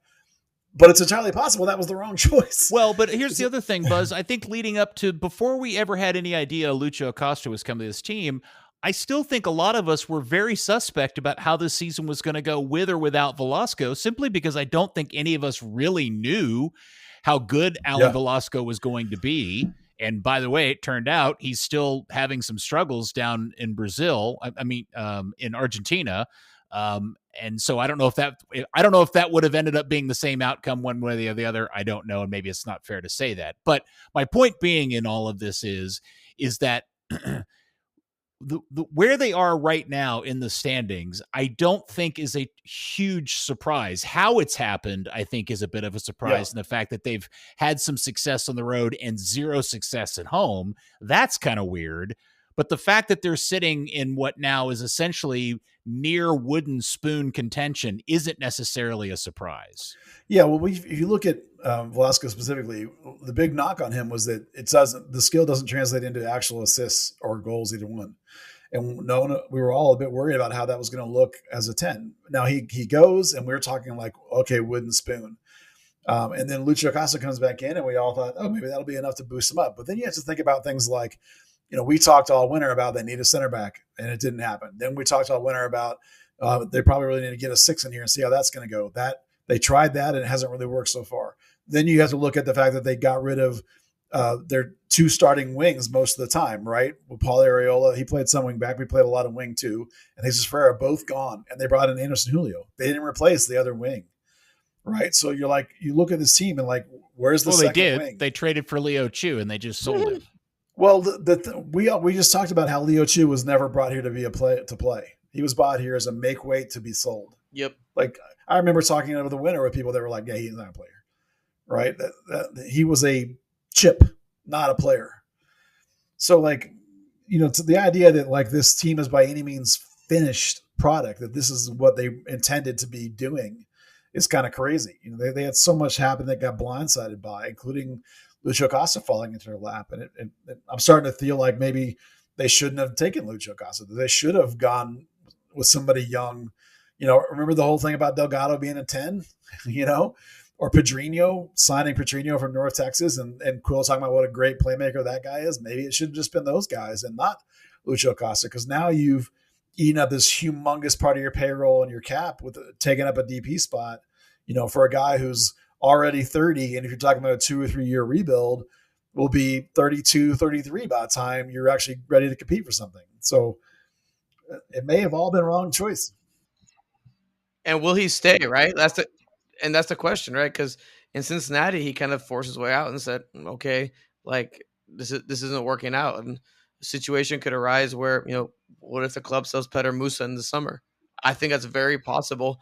But it's entirely possible that was the wrong choice. Well, but here's the other thing, Buzz. I think leading up to, before we ever had any idea Lucho Acosta was coming to this team, I still think a lot of us were very suspect about how this season was going to go with or without Velasco, simply because I don't think any of us really knew how good Alan Velasco was going to be. And by the way, it turned out he's still having some struggles down in Brazil. In Argentina. And so I don't know if that would have ended up being the same outcome one way or the other. I don't know. And maybe it's not fair to say that, but my point being in all of this is that where they are right now in the standings, I don't think is a huge surprise. How it's happened, I think, is a bit of a surprise. And the fact that they've had some success on the road and zero success at home, that's kind of weird. But the fact that they're sitting in what now is essentially near wooden spoon contention isn't necessarily a surprise. Yeah, well, if you look at Velasco specifically, the big knock on him was that the skill doesn't translate into actual assists or goals, either one. And we were all a bit worried about how that was going to look as a 10. Now he goes, and we're talking like, okay, wooden spoon. And then Lucho Acosta comes back in, and we all thought, oh, maybe that'll be enough to boost him up. But then you have to think about things like, we talked all winter about they need a center back, and it didn't happen. Then we talked all winter about they probably really need to get a 6 in here and see how that's going to go. That they tried that, and it hasn't really worked so far. Then you have to look at the fact that they got rid of their 2 starting wings most of the time, right? Well, Paul Areola, he played some wing back. We played a lot of wing too. And Jesus Ferreira, both gone. And they brought in Anderson Julio. They didn't replace the other wing, right? So you're like, you look at this team and like, where's the second wing? They traded for Leo Chu, and they just sold him. Well, we just talked about how Leo Chu was never brought here to play. He was bought here as a make weight to be sold. Yep. Like, I remember talking over the winter with people that were like, yeah, he's not a player, right? That he was a chip, not a player. So like, to the idea that like this team is by any means finished product, that this is what they intended to be doing, is kind of crazy. They had so much happen that got blindsided by, including Lucho Acosta falling into their lap. And I'm starting to feel like maybe they shouldn't have taken Lucho Acosta. They should have gone with somebody young. Remember the whole thing about Delgado being a 10, or signing Pedrinho from North Texas, and Quill talking about what a great playmaker that guy is. Maybe it should have just been those guys and not Lucho Acosta, because now you've eaten up this humongous part of your payroll and your cap with taking up a DP spot, for a guy who's already 30. And if you're talking about a 2 or 3 year rebuild, will be 32, 33 by the time you're actually ready to compete for something. So it may have all been wrong choice. And will he stay, right? That's the question, right? Because in Cincinnati, he kind of forced his way out and said, okay, like this isn't working out. And the situation could arise where, what if the club sells Petar Musa in the summer? I think that's very possible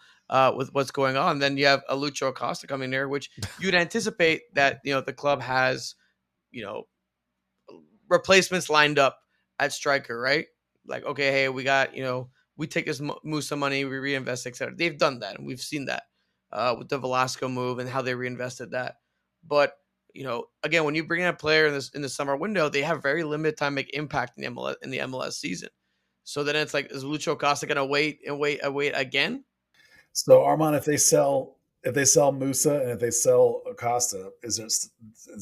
with what's going on. Then you have a Lucho Acosta coming there, which you'd anticipate that, the club has, replacements lined up at striker, right? Like, okay, hey, we got, we take this Musa money, we reinvest, etc. They've done that, and we've seen that with the Velasco move and how they reinvested that. But, again, when you bring in a player in the summer window, they have very limited time to make impact in the MLS season. So then it's like, is Lucho Acosta going to wait again? So Arman, if they sell Musa and if they sell Acosta, is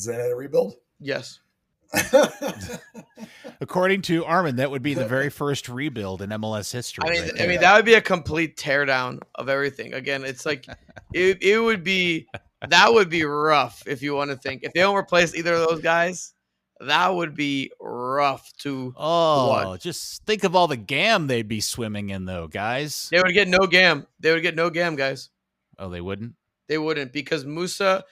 that a rebuild? Yes. According to Arman, that would be the very first rebuild in MLS history. I mean, that would be a complete teardown of everything. Again, it's like it would be rough if you want to think. If they don't replace either of those guys, that would be rough to watch. Just think of all the gam they'd be swimming in, though, guys. They would get no gam. Guys. Oh, they wouldn't? They wouldn't, because Musa,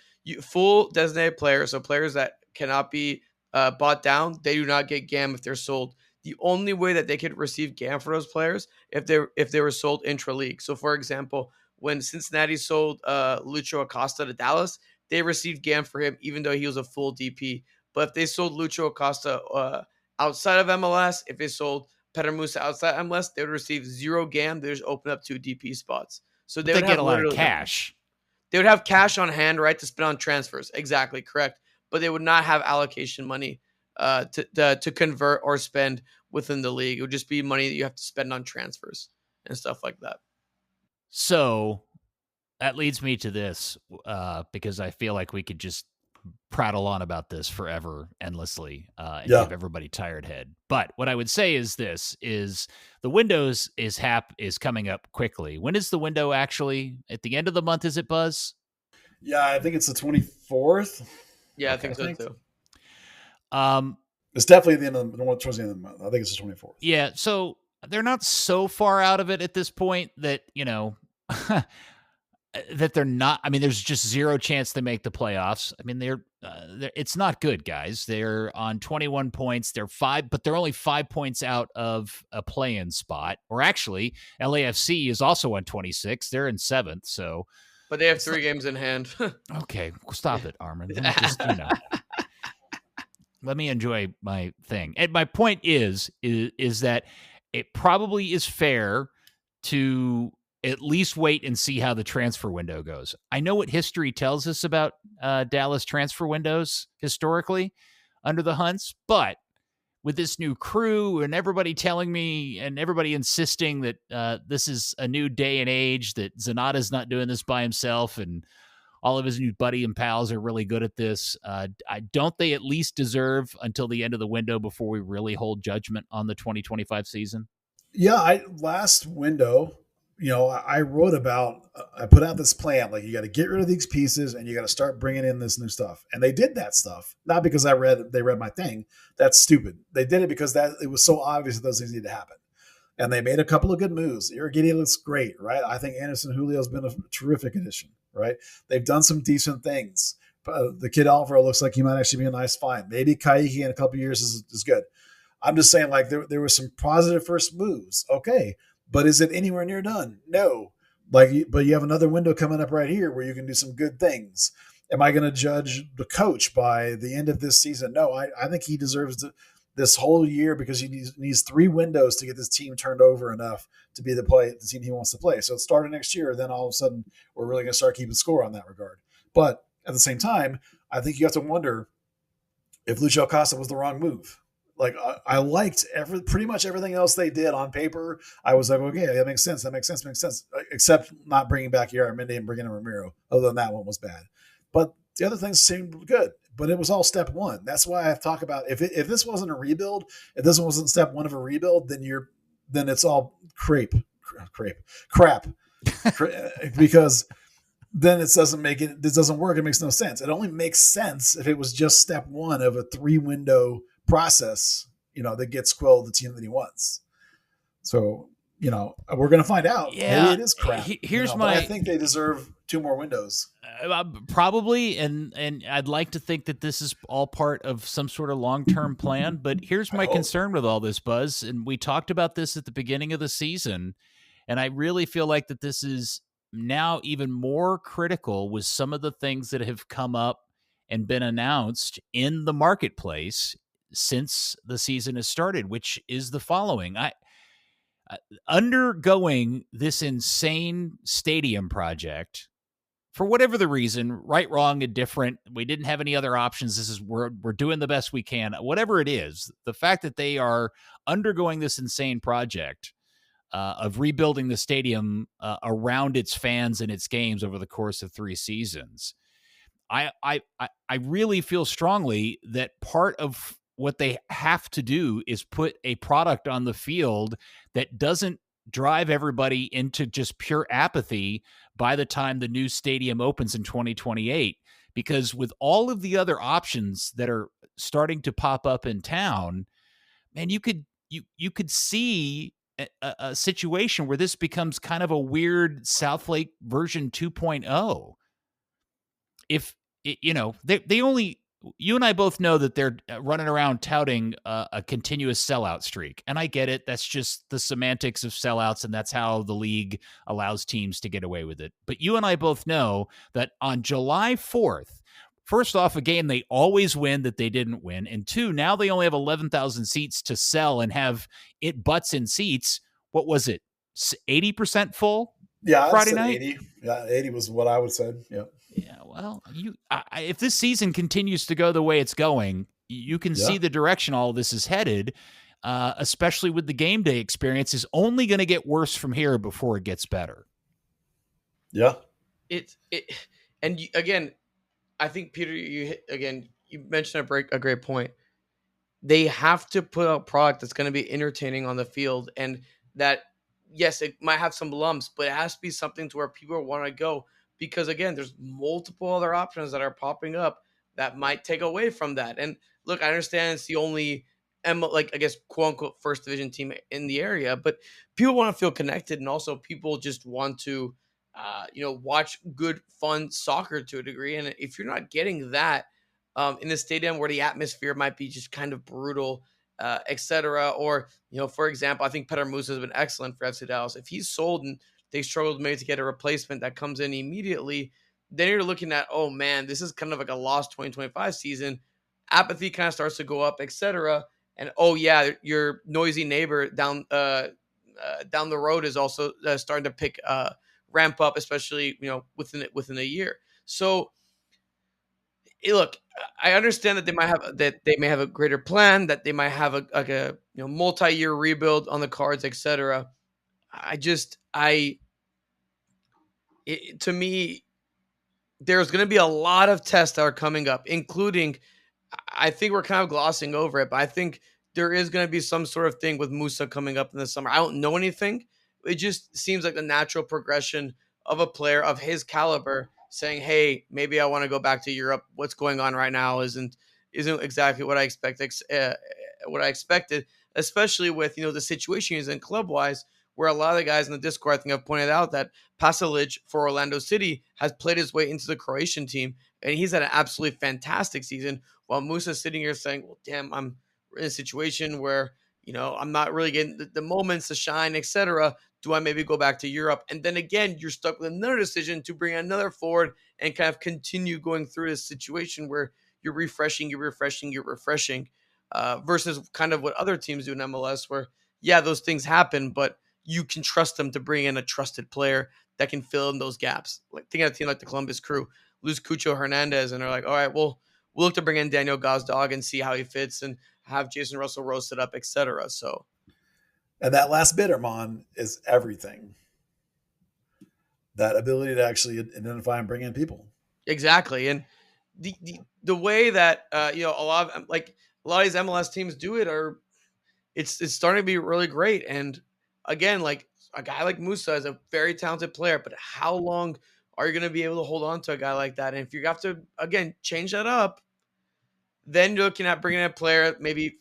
full designated players, so players that cannot be bought down, they do not get GAM if they're sold. The only way that they could receive GAM for those players if they were sold intra-league. So, for example, when Cincinnati sold Lucho Acosta to Dallas, they received GAM for him even though he was a full DP. But if they sold Lucho Acosta outside of MLS, if they sold Pedro Musa outside MLS, they would receive 0 GAM. They just open up 2 DP spots. So they would get a lot of cash. They would have cash on hand, right, to spend on transfers. Exactly, correct. But they would not have allocation money to convert or spend within the league. It would just be money that you have to spend on transfers and stuff like that. So that leads me to this, because I feel like we could just prattle on about this forever, endlessly, and give everybody tired head. But what I would say is this: is the windows is coming up quickly. When is the window actually? At the end of the month, is it, Buzz? Yeah, I think it's the 24th. Yeah, okay. I think so too. It's definitely the end of towards the end of the month. I think it's the 24th. Yeah, so they're not so far out of it at this point that, that they're not. I mean, there's just zero chance they make the playoffs. I mean, they're it's not good, guys. They're on 21 points. But they're only 5 points out of a play-in spot. Or actually, LAFC is also on 26. They're in 7th. So, but they have 3 games in hand. Okay, stop it, Arman. Let me enjoy my thing. And my point is that it probably is fair to at least wait and see how the transfer window goes. I know what history tells us about Dallas transfer windows historically under the Hunts, but with this new crew and everybody telling me and everybody insisting that this is a new day and age, that Zanata's not doing this by himself and all of his new buddy and pals are really good at this. Don't they at least deserve until the end of the window before we really hold judgment on the 2025 season? Yeah, last window, I wrote about, I put out this plan, like you got to get rid of these pieces and you got to start bringing in this new stuff. And they did that stuff, not because they read my thing. That's stupid. They did it because it was so obvious that those things need to happen. And they made a couple of good moves. Irrigidi looks great, right? I think Anderson Julio's been a terrific addition, right? They've done some decent things. The kid Alvaro looks like he might actually be a nice find. Maybe Kaiki in a couple of years is good. I'm just saying, like, there were some positive first moves. Okay. But is it anywhere near done? No. But you have another window coming up right here where you can do some good things. Am I going to judge the coach by the end of this season? No, I think he deserves this whole year because he needs 3 windows to get this team turned over enough to be the team he wants to play. So it started next year. Then all of a sudden we're really going to start keeping score on that regard. But at the same time, I think you have to wonder if Lucho Acosta was the wrong move. Like I liked pretty much everything else they did on paper. I was like, okay, that makes sense. Except not bringing back Yaramendi and bringing in Ramiro. Other than that one was bad. But the other things seemed good. But it was all step 1. That's why I talk about if this wasn't a rebuild, if this wasn't step 1 of a rebuild, then it's all crap. Because then it doesn't work. It makes no sense. It only makes sense if it was just step 1 of a 3-window process, that gets Quill the team that he wants. So, we're going to find out. Yeah, maybe it is crap. But I think they deserve 2 more windows. Probably, and I'd like to think that this is all part of some sort of long-term plan. But here's my concern with all this, Buzz, and we talked about this at the beginning of the season, and I really feel like that this is now even more critical with some of the things that have come up and been announced in the marketplace since the season has started, which is the following. Undergoing this insane stadium project for whatever the reason, right, wrong, indifferent, we didn't have any other options. We're doing the best we can. Whatever it is, the fact that they are undergoing this insane project of rebuilding the stadium around its fans and its games over the course of 3 seasons, I really feel strongly that part of what they have to do is put a product on the field that doesn't drive everybody into just pure apathy by the time the new stadium opens in 2028. Because with all of the other options that are starting to pop up in town, man, you could see a situation where this becomes kind of a weird Southlake version 2.0. If they only, you and I both know that they're running around touting a continuous sellout streak. And I get it. That's just the semantics of sellouts. And that's how the league allows teams to get away with it. But you and I both know that on July 4th, first off, a game they always win that they didn't win. And 2, now they only have 11,000 seats to sell and have it butts in seats. What was it? 80% full? Yeah, Friday night? 80. Yeah, 80 was what I would say. Yeah. Yeah, well, if this season continues to go the way it's going, you can see the direction all of this is headed, especially with the game day experience, is only going to get worse from here before it gets better. Yeah. Again, I think, Peter, you mentioned a great point. They have to put out product that's going to be entertaining on the field, and that, yes, it might have some lumps, but it has to be something to where people want to go. Because, again, there's multiple other options that are popping up that might take away from that. And, look, I understand it's the only, quote-unquote, first division team in the area. But people want to feel connected. And also people just want to, watch good, fun soccer to a degree. And if you're not getting that in a stadium where the atmosphere might be just kind of brutal, et cetera. Or, for example, I think Petar Musa has been excellent for FC Dallas. If he's sold and they struggled maybe to get a replacement that comes in immediately, then you're looking at, oh man, this is kind of like a lost 2025 season. Apathy kind of starts to go up, etc. And oh yeah, your noisy neighbor down the road is also starting to ramp up, especially within a year. So look, I understand that they may have a greater plan, that they might have a multi-year rebuild on the cards, etc. To me, there's going to be a lot of tests that are coming up, including, I think we're kind of glossing over it, but I think there is going to be some sort of thing with Musa coming up in the summer. I don't know anything. It just seems like the natural progression of a player of his caliber saying, hey, maybe I want to go back to Europe. What's going on right now isn't exactly what I expected, especially with, the situation he's in club-wise, where a lot of the guys in the Discord, I think, have pointed out that Pasalic for Orlando City has played his way into the Croatian team, and he's had an absolutely fantastic season, while Musa's sitting here saying, well, damn, I'm in a situation where, I'm not really getting the moments to shine, etc. Do I maybe go back to Europe? And then again, you're stuck with another decision to bring another forward and kind of continue going through this situation where you're refreshing, versus kind of what other teams do in MLS, where, yeah, those things happen, but you can trust them to bring in a trusted player that can fill in those gaps. Like, think of a team like the Columbus Crew, lose Cucho Hernandez, and they're like, all right, well, we'll look to bring in Daniel Gazdag and see how he fits and have Jason Russell roasted up, etc. So, and that last bit, Arman, is everything. That ability to actually identify and bring in people. Exactly. And the way that a lot of these MLS teams do it it's starting to be really great. And again, like a guy like Musa is a very talented player, but how long are you going to be able to hold on to a guy like that? And if you have to, again, change that up, then you're looking at bringing in a player, maybe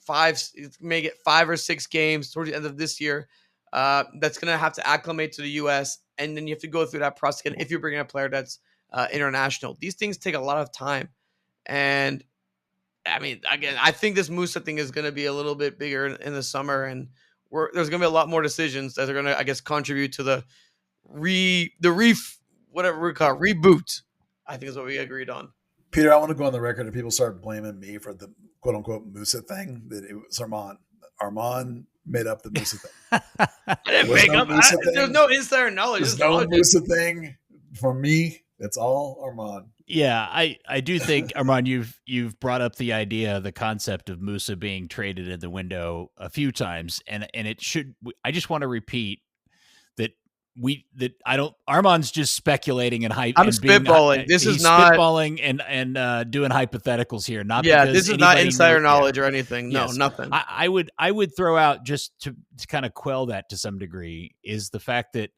may get 5 or 6 games towards the end of this year. That's going to have to acclimate to the U.S. And then you have to go through that process again if you're bringing a player that's international. These things take a lot of time. And I mean, again, I think this Musa thing is going to be a little bit bigger in the summer, and there's going to be a lot more decisions that are going to, I guess, contribute to the whatever we call it, reboot, I think is what we agreed on. Peter, I want to go on the record and people start blaming me for the quote unquote Musa thing, that it was Arman. Arman made up the Musa thing. I didn't make up. There's no insider knowledge. There's no Musa thing for me. It's all Arman. Yeah, I do think, Arman, you've brought up the concept of Musa being traded in the window a few times, and it should. I just want to repeat that Arman's just speculating and hype. I'm and spitballing. This is not spitballing and doing hypotheticals here. Not because this is not insider knowledge or anything. No, yes. nothing. I would throw out, just to kind of quell that to some degree, is the fact that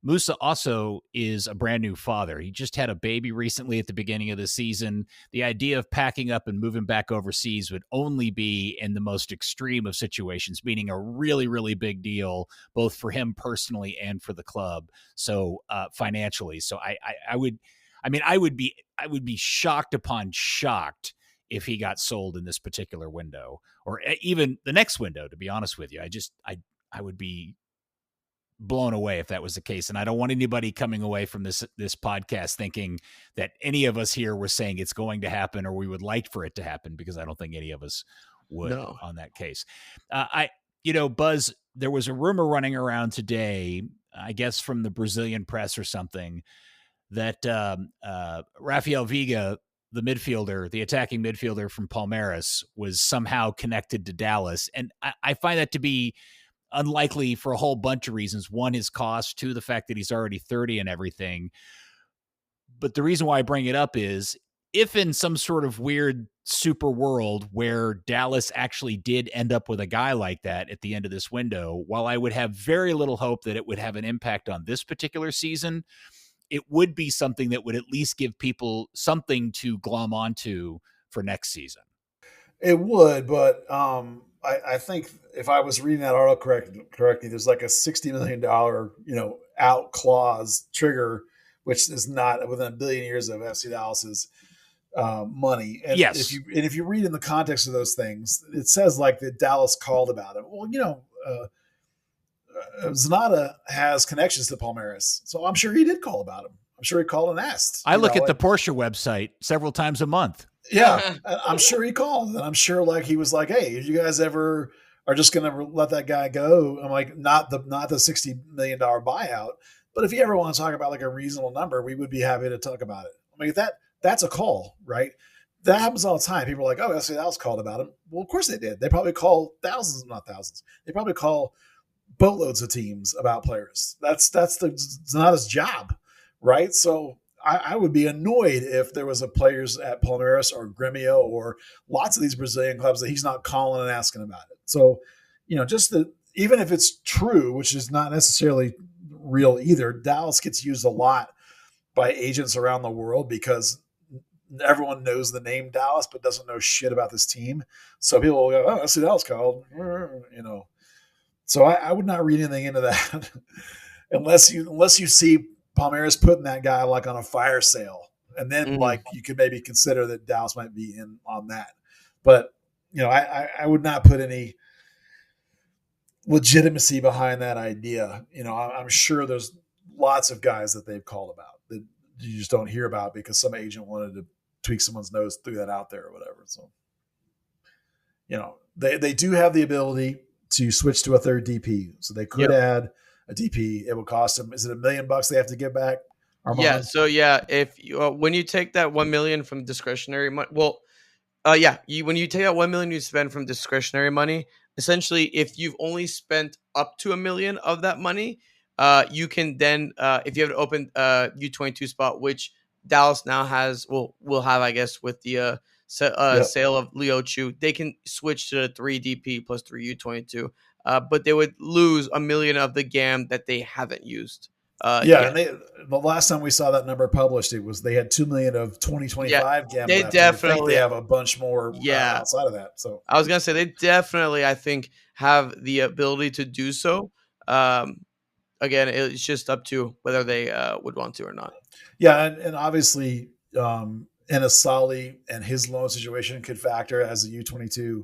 Musa also is a brand new father. He just had a baby recently at the beginning of the season. The idea of packing up and moving back overseas would only be in the most extreme of situations, meaning a really, really big deal, both for him personally and for the club. So financially. So I would be shocked upon shocked if he got sold in this particular window, or even the next window, to be honest with you. I would be blown away if that was the case. And I don't want anybody coming away from this podcast thinking that any of us here were saying it's going to happen or we would like for it to happen, because I don't think any of us would on that case. Buzz, there was a rumor running around today, I guess from the Brazilian press or something, that Rafael Veiga, the attacking midfielder from Palmeiras, was somehow connected to Dallas. And I find that to be unlikely for a whole bunch of reasons. One, his cost. Two, the fact that he's already 30 and everything. But the reason why I bring it up is, if in some sort of weird super world where Dallas actually did end up with a guy like that at the end of this window, while I would have very little hope that it would have an impact on this particular season, it would be something that would at least give people something to glom onto for next season. It would, but I think if I was reading that article correctly, there's like a $60 million, out clause trigger, which is not within a billion years of FC Dallas's money. And yes. If you read in the context of those things, it says like that Dallas called about it. Well, Zanata has connections to Palmeiras, so I'm sure he did call about him. I'm sure he called and asked. I look at the Porsche website several times a month. Yeah, I'm sure he called, and I'm sure like he was like, "Hey, if you guys ever are just going to let that guy go," I'm like, not the $60 million buyout, but if you ever want to talk about like a reasonable number, we would be happy to talk about it. I mean, that's a call, right? That happens all the time. People are like, "Oh, FC Dallas called about him." Well, of course they did. They probably call not thousands. They probably call boatloads of teams about players. That's not his job, right? So I would be annoyed if there was a players at Palmeiras or Grêmio or lots of these Brazilian clubs that he's not calling and asking about it. So, even if it's true, which is not necessarily real either, Dallas gets used a lot by agents around the world because everyone knows the name Dallas but doesn't know shit about this team. So people will go, "Oh, I see Dallas called," So I would not read anything into that unless you see Palmeiras putting that guy like on a fire sale, and then like you could maybe consider that Dallas might be in on that. But I would not put any legitimacy behind that idea. I'm sure there's lots of guys that they've called about that you just don't hear about because some agent wanted to tweak someone's nose, threw that out there or whatever. So they do have the ability to switch to a third DP, so they could add a DP. It would cost them. Is it $1 million they have to give back? Arman? Yeah. So if you, when you take that $1 million from discretionary money, when you take out $1 million you spend from discretionary money, essentially, if you've only spent up to $1 million of that money, you can then, if you have an open U22 spot, which Dallas now has, will have, I guess, with the sale of Leo Chu, they can switch to the 3 DP plus 3 U22. But they would lose $1 million of the GAM that they haven't used. And the last time we saw that number published, they had $2 million of 2025 GAM. They left. definitely I think they have a bunch more outside of that. So I was gonna say they definitely, I think, have the ability to do so. Again, it's just up to whether they would want to or not. Yeah, and obviously, Inasali and his loan situation could factor as a U22.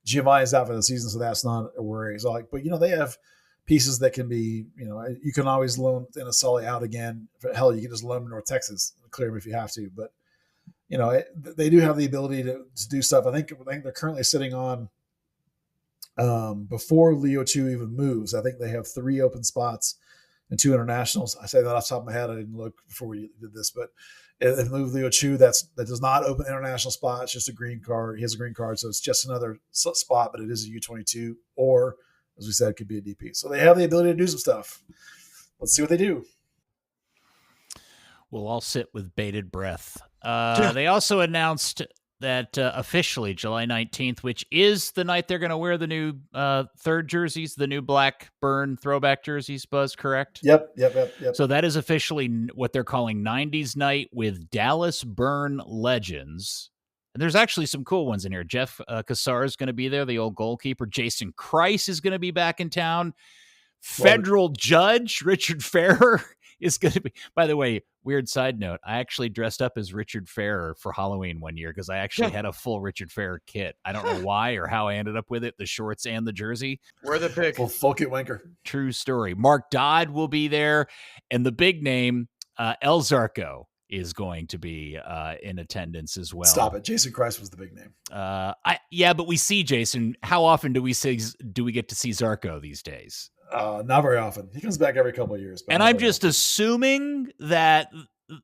Giovanni's out for the season, so that's not a worry. So but they have pieces that can be, you can always loan Inasali out again. Hell, you can just loan him to North Texas, clear him if you have to. But they do have the ability to do stuff. I think they're currently sitting on before Leo Chu even moves. I think they have 3 open spots and 2 internationals. I say that off the top of my head. I didn't look before we did this, but if move Leo Chu, that does not open international spot. It's just a green card. He has a green card, so it's just another spot, but it is a U22, or as we said, it could be a DP. So they have the ability to do some stuff. Let's see what they do. We'll all sit with bated breath. They also announced that officially July 19th, which is the night they're going to wear the new third jerseys, the new black burn throwback jerseys, Buzz, correct? Yep. So that is officially what they're calling 90s night with Dallas Burn legends. And there's actually some cool ones in here. Jeff Cassar is going to be there, the old goalkeeper. Jason Kreis is going to be back in town. Federal judge Richard Ferrer is going to be, by the way, weird side note, I actually dressed up as Richard Ferrer for Halloween one year because I actually had a full Richard Ferrer kit. I don't know why or how I ended up with it, the shorts and the jersey. We're the pick. Well, fuck it, Winker. True story. Mark Dodd will be there, and the big name, El Zarco, is going to be in attendance as well. Stop it. Jason Kreis was the big name. But we see Jason. How often do we get to see Zarco these days? Not very often. He comes back every couple of years. And I'm just assuming that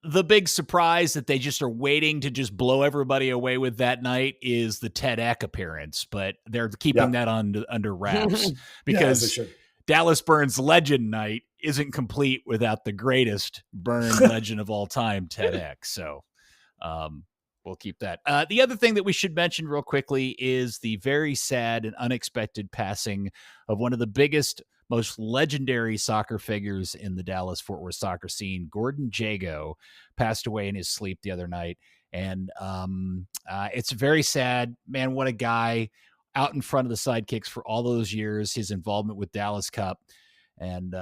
the big surprise that they just are waiting to just blow everybody away with that night is the Ted Eck appearance, but they're keeping that under wraps because Dallas Burns Legend Night isn't complete without the greatest Burn legend of all time, Ted Eck. So we'll keep that. The other thing that we should mention real quickly is the very sad and unexpected passing of one of the biggest, most legendary soccer figures in the Dallas-Fort Worth soccer scene. Gordon Jago passed away in his sleep the other night. And it's very sad. Man, what a guy, out in front of the sidekicks for all those years, his involvement with Dallas Cup. And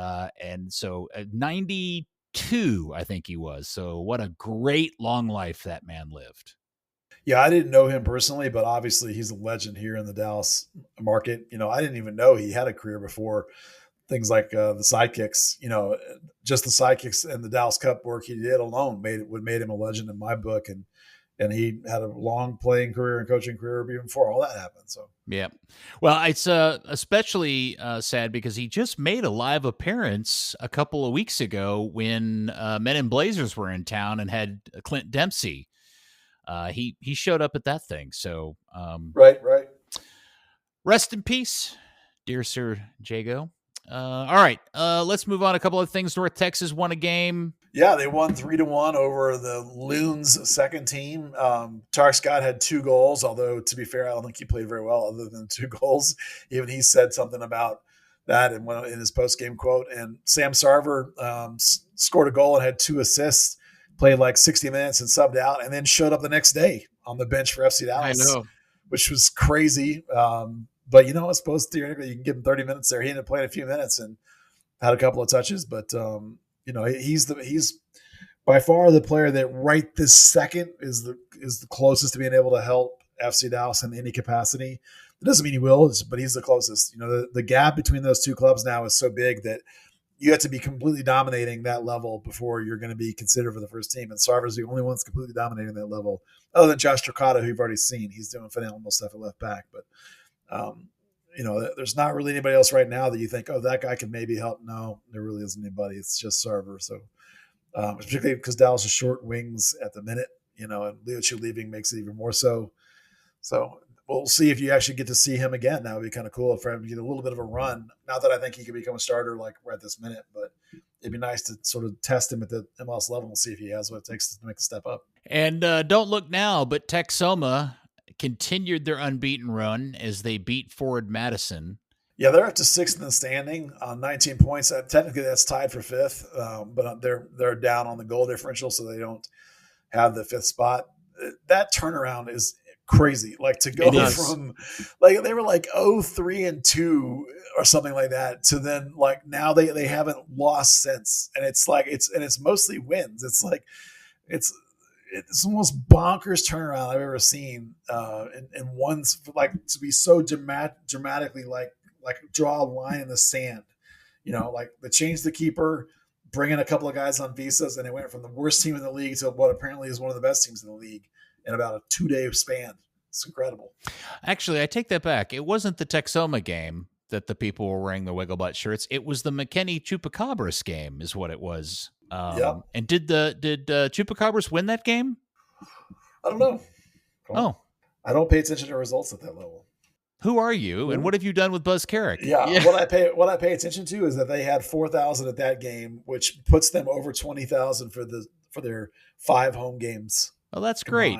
so 92, I think he was. So what a great long life that man lived. Yeah, I didn't know him personally, but obviously he's a legend here in the Dallas market. I didn't even know he had a career before things like the sidekicks. Just the sidekicks and the Dallas Cup work he did alone made him a legend in my book. And he had a long playing career and coaching career even before all that happened. So yeah, well, it's especially sad because he just made a live appearance a couple of weeks ago when Men in Blazers were in town and had Clint Dempsey. He showed up at that thing. So right. Rest in peace, dear Sir Jago. All right, let's move on. A couple of things. North Texas won a game. Yeah, they won 3-1 over the Loons second team. Tarek Scott had 2 goals, although to be fair, I don't think he played very well other than 2 goals. Even he said something about that in his post-game quote. And Sam Sarver scored a goal and had 2 assists, played like 60 minutes and subbed out, and then showed up the next day on the bench for FC Dallas. I know. Which was crazy. But I suppose theoretically you can give him 30 minutes there. He ended up playing a few minutes and had a couple of touches, but he's by far the player that right this second is the closest to being able to help FC Dallas in any capacity. It doesn't mean he will, but he's the closest. The gap between those two clubs now is so big that you have to be completely dominating that level before you're going to be considered for the first team. And Sarver's the only one that's completely dominating that level, other than Josh Trocado, who you've already seen. He's doing phenomenal stuff at left back, but there's not really anybody else right now that you think, oh, that guy could maybe help. No, there really isn't anybody. It's just Sarver. So particularly because Dallas is short wings at the minute, and Leo Chu leaving makes it even more so. So we'll see if you actually get to see him again. That would be kind of cool for him to get a little bit of a run. Not that I think he could become a starter like right this minute, but it'd be nice to sort of test him at the MLS level and see if he has what it takes to make the step up. And don't look now, but Texoma continued their unbeaten run as they beat Forward Madison. Yeah, they're up to 6th in the standing on 19 points. Technically, that's tied for 5th, but they're down on the goal differential, so they don't have the 5th spot. That turnaround is crazy. Like to go from like they were like 0-3-2 or something like that to then like now they haven't lost since, and it's mostly wins. It's like it's the most bonkers turnaround I've ever seen. And one's like to be so dramatically like draw a line in the sand, like they changed the keeper, bring in a couple of guys on visas, and it went from the worst team in the league to what apparently is one of the best teams in the league in about a 2-day span. It's incredible. Actually, I take that back. It wasn't the Texoma game, that the people were wearing the Wiggle Butt shirts. It was the McKinney Chupacabras game is what it was. Yep. And did Chupacabras win that game? I don't know. I don't pay attention to results at that level. Who are you, and what have you done with Buzz Carrick? Yeah. What I pay attention to is that they had 4,000 at that game, which puts them over 20,000 for their 5 home games. Oh, that's great.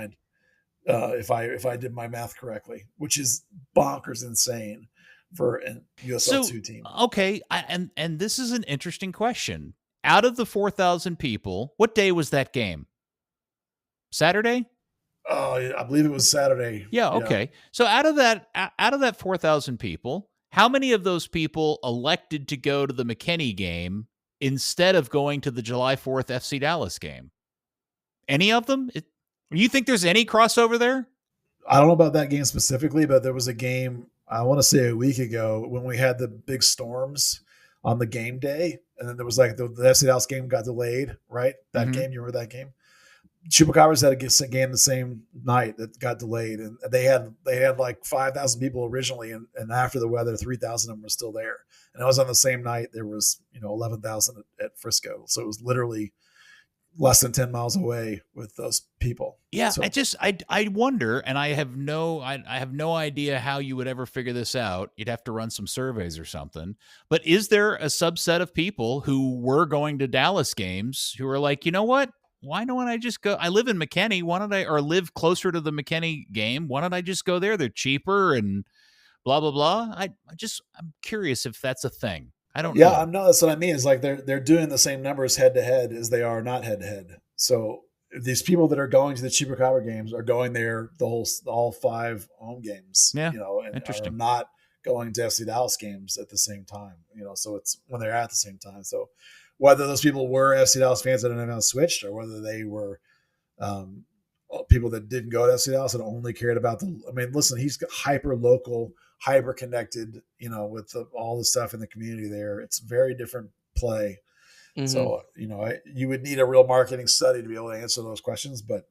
If I did my math correctly, which is bonkers insane for a USL2 team. Okay, and this is an interesting question. Out of the 4,000 people, what day was that game? Saturday? Oh, I believe it was Saturday. Yeah, okay. Yeah. So out of that 4,000 people, how many of those people elected to go to the McKinney game instead of going to the July 4th FC Dallas game? Any of them? You think there's any crossover there? I don't know about that game specifically, but there was a game, I want to say a week ago, when we had the big storms on the game day, and then there was like the FC Dallas game got delayed, right? That game, you remember that game? Chupacabras had a game the same night that got delayed, and they had like 5,000 people originally, and after the weather, 3,000 of them were still there. And it was on the same night. There was 11,000 at Frisco, so it was literally less than 10 miles away with those people. Yeah, so, I wonder, and I have no idea how you would ever figure this out. You'd have to run some surveys or something. But is there a subset of people who were going to Dallas games who are like, you know what? Why don't I just go? I live in McKinney. Or live closer to the McKinney game? Why don't I just go there? They're cheaper and blah, blah, blah. I'm curious if that's a thing. I don't know. Yeah, no, that's what I mean. Is like they're doing the same numbers head to head as they are not head to head. So these people that are going to the Chupacabra games are going there all 5 home games. Yeah, and interesting. Are not going to FC Dallas games at the same time. So it's when they're at the same time. So whether those people were FC Dallas fans that have now switched, or whether they were people that didn't go to FC Dallas and only cared about listen, he's hyper local, hyper connected, with all the stuff in the community there. It's very different play. Mm-hmm. So, you would need a real marketing study to be able to answer those questions. But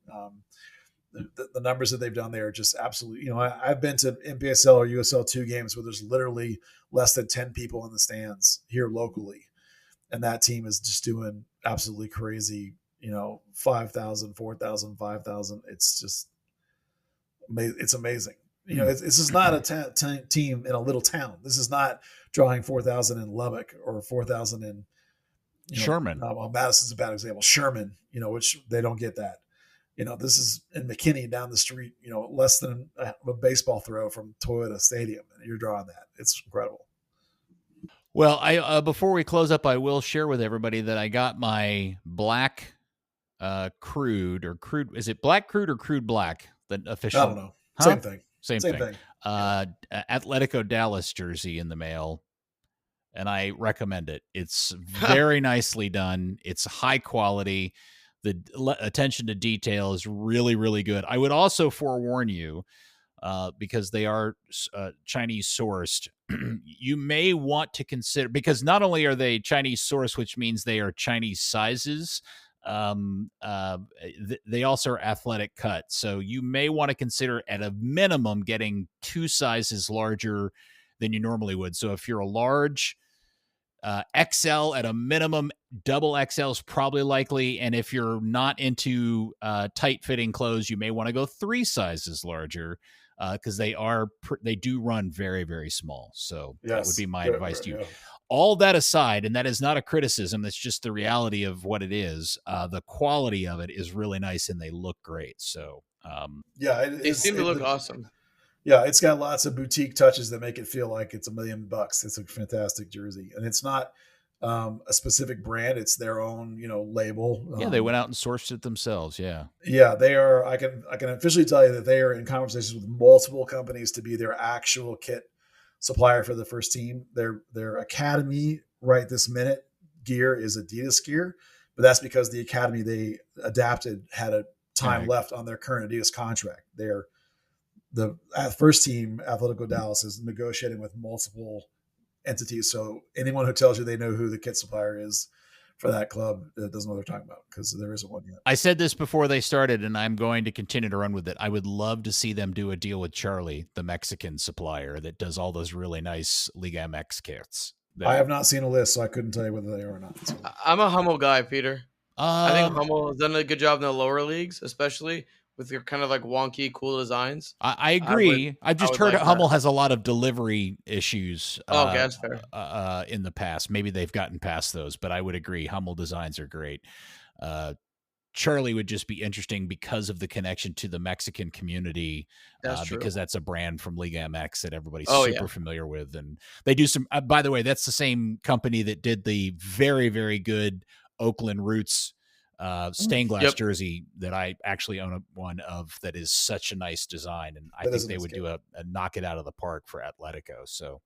the numbers that they've done there are just absolutely, I've been to NPSL or USL2 games where there's literally less than 10 people in the stands here locally. And that team is just doing absolutely crazy, 5,000, 4,000, 5,000. It's just, it's amazing. This is not a team in a little town. This is not drawing 4,000 in Lubbock or 4,000 in Sherman. Well, Madison's a bad example. Sherman, which they don't get that. This is in McKinney down the street, less than a baseball throw from Toyota Stadium. And you're drawing that. It's incredible. Well, I before we close up, I will share with everybody that I got my black crude. Is it black crude or crude black? The official. I don't know. Same thing. Same thing. Atletico Dallas jersey in the mail, and I recommend it. It's very nicely done. It's high quality. The attention to detail is really, really good. I would also forewarn you, because they are Chinese sourced, you may want to consider, because not only are they Chinese sourced, which means they are Chinese sizes, they also are athletic cut. So you may want to consider at a minimum getting 2 sizes larger than you normally would. So if you're a large, XL at a minimum, double XL is probably likely. And if you're not into tight fitting clothes, you may want to go 3 sizes larger, because they do run very, very small. So that would be my advice to you. Yeah. All that aside, and that is not a criticism, that's just the reality of what it is. The quality of it is really nice, and they look great. So they seem to look awesome. Yeah, it's got lots of boutique touches that make it feel like it's $1 million. It's a fantastic jersey, and it's not a specific brand; it's their own, label. Yeah, they went out and sourced it themselves. Yeah, they are. I can officially tell you that they are in conversations with multiple companies to be their actual kit supplier for the first team. Their academy right this minute gear is Adidas gear, but that's because the academy they adapted had a time left on their current Adidas contract. The first team, Atletico Dallas, is negotiating with multiple entities. So anyone who tells you they know who the kit supplier is for that club that doesn't know what they're talking about, because there isn't one yet. I said this before they started, and I'm going to continue to run with it. I would love to see them do a deal with Charlie, the Mexican supplier that does all those really nice Liga MX kits. I have not seen a list, so I couldn't tell you whether they are or not. So. I'm a Hummel guy, Peter. I think Hummel has done a good job in the lower leagues, especially with your kind of like wonky, cool designs. I agree. I've just heard like Hummel has a lot of delivery issues. Okay, that's fair. In the past, maybe they've gotten past those, but I would agree. Hummel designs are great. Charlie would just be interesting because of the connection to the Mexican community, because that's a brand from Liga MX that everybody's super familiar with. And they do some, by the way, that's the same company that did the very, very good Oakland Roots stained glass jersey that I actually own one of, that is such a nice design. And I think they would do a knock it out of the park for Atletico. So,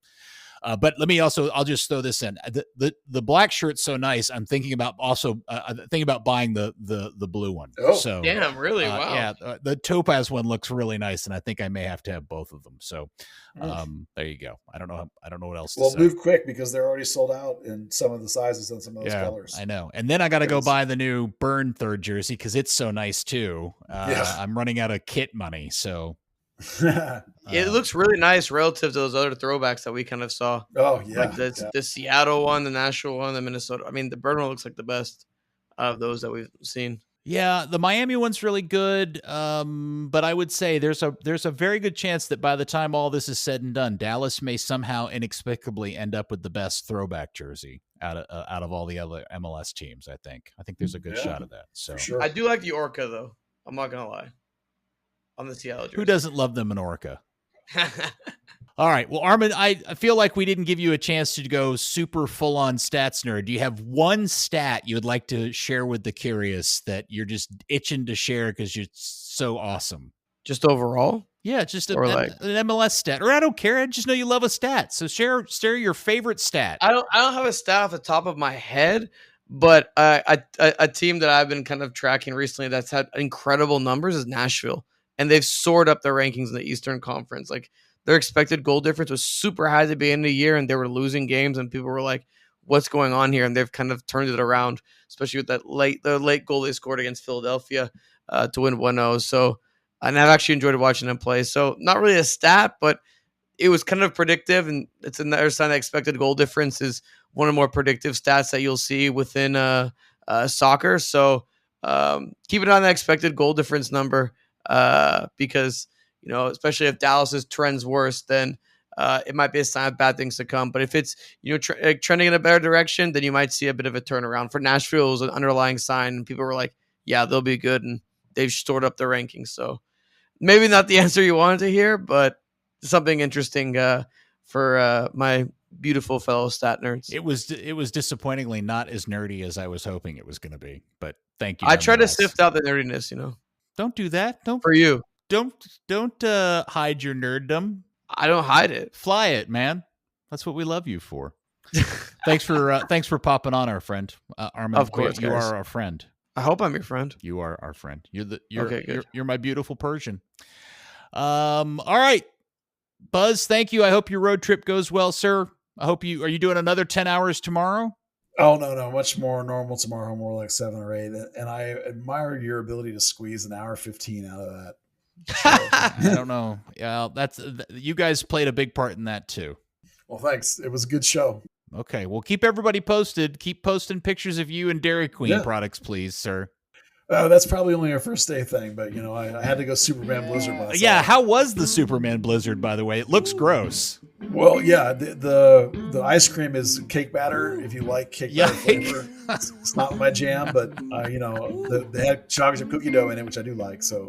but let me also, I'll just throw this in. The black shirt's so nice. I'm thinking about buying the blue one. Oh, so damn, really? Wow. Yeah. The topaz one looks really nice, and I think I may have to have both of them. So, there you go. I don't know what else to say. Move quick, because they're already sold out in some of the sizes and some of those colors. I know. And then I got to go buy the new Burn third jersey, because it's so nice too. I'm running out of kit money. So it looks really nice relative to those other throwbacks that we kind of saw. Oh yeah, like the Seattle one, the Nashville one, the Minnesota. I mean, the Burn one looks like the best of those that we've seen. Yeah, the Miami one's really good, but I would say there's a very good chance that by the time all this is said and done, Dallas may somehow inexplicably end up with the best throwback jersey out of all the other MLS teams. I think there's a good shot of that. So sure. I do like the Orca though. I'm not gonna lie. On the Seattle jersey. Who doesn't love them in Orca? All right. Well, Arman, I feel like we didn't give you a chance to go super full-on stats nerd. Do you have one stat you would like to share with the curious that you're just itching to share because you're so awesome? Just overall? Yeah, just an MLS stat. Or I don't care. I just know you love a stat. So share your favorite stat. I don't have a stat off the top of my head, but a team that I've been kind of tracking recently that's had incredible numbers is Nashville. And they've soared up their rankings in the Eastern Conference. Like, their expected goal difference was super high at the beginning of the year, and they were losing games, and people were like, what's going on here? And they've kind of turned it around, especially with the late goal they scored against Philadelphia to win 1-0. So, and I've actually enjoyed watching them play. So, not really a stat, but it was kind of predictive, and it's another sign that expected goal difference is one of the more predictive stats that you'll see within soccer. So, keep it on the expected goal difference number. Because, especially if Dallas's trends worse, then it might be a sign of bad things to come. But if it's, trending in a better direction, then you might see a bit of a turnaround. For Nashville, it was an underlying sign, and people were like, yeah, they'll be good, and they've stored up their rankings. So maybe not the answer you wanted to hear, but something interesting for my beautiful fellow stat nerds. It was disappointingly not as nerdy as I was hoping it was going to be, but thank you. I try to sift out the nerdiness, Don't do that. Don't for you. Don't hide your nerddom. I don't hide it. Fly it, man. That's what we love you for. Thanks for popping on, our friend Arman. Of course, you guys. are our friend. I hope I'm your friend. You are our friend. You're my beautiful Persian. All right, Buzz. Thank you. I hope your road trip goes well, sir. Are you doing another 10 hours tomorrow? Oh, no, much more normal tomorrow, more like 7 or 8. And I admire your ability to squeeze an hour 15 out of that. So. I don't know. Yeah, you guys played a big part in that too. Well, thanks. It was a good show. Okay, well, keep everybody posted. Keep posting pictures of you and Dairy Queen products, please, sir. That's probably only our first day thing, but I had to go Superman Blizzard last night. Yeah, how was the Superman Blizzard, by the way? It looks gross. Well, yeah, the ice cream is cake batter. If you like cake batter flavor, it's not my jam, but they had chocolate chip cookie dough in it, which I do like. So,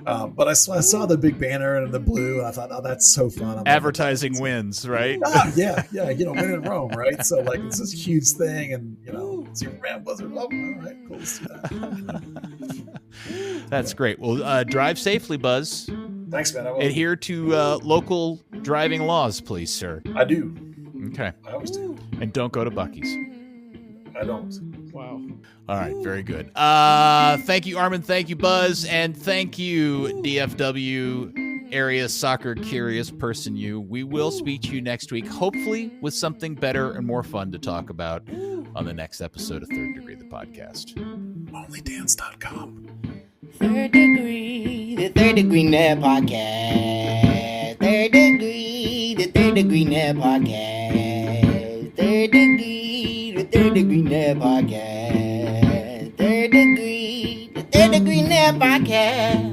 but I saw the big banner and the blue, and I thought, oh, that's so fun. Advertising wins, right? Yeah, win in Rome, right? So like it's this huge thing, and Superman Blizzard. Oh, all right, cool. Let's do that. That's great. Well, drive safely, Buzz. Thanks, man. I will. Adhere to local driving laws, please, sir. I do. Okay. I always do. And don't go to Buc-ee's. I don't. Wow. All right. Very good. Thank you, Arman. Thank you, Buzz. And thank you, DFW area soccer curious person you. We will speak to you next week, hopefully with something better and more fun to talk about. on the next episode of Third Degree, the podcast. Onlydance.com. Third Degree, the Third Degree Net Podcast. Third Degree, the Third Degree Net Podcast. Third Degree, the Third Degree Net Podcast. Third Degree, the Third Degree Net Podcast.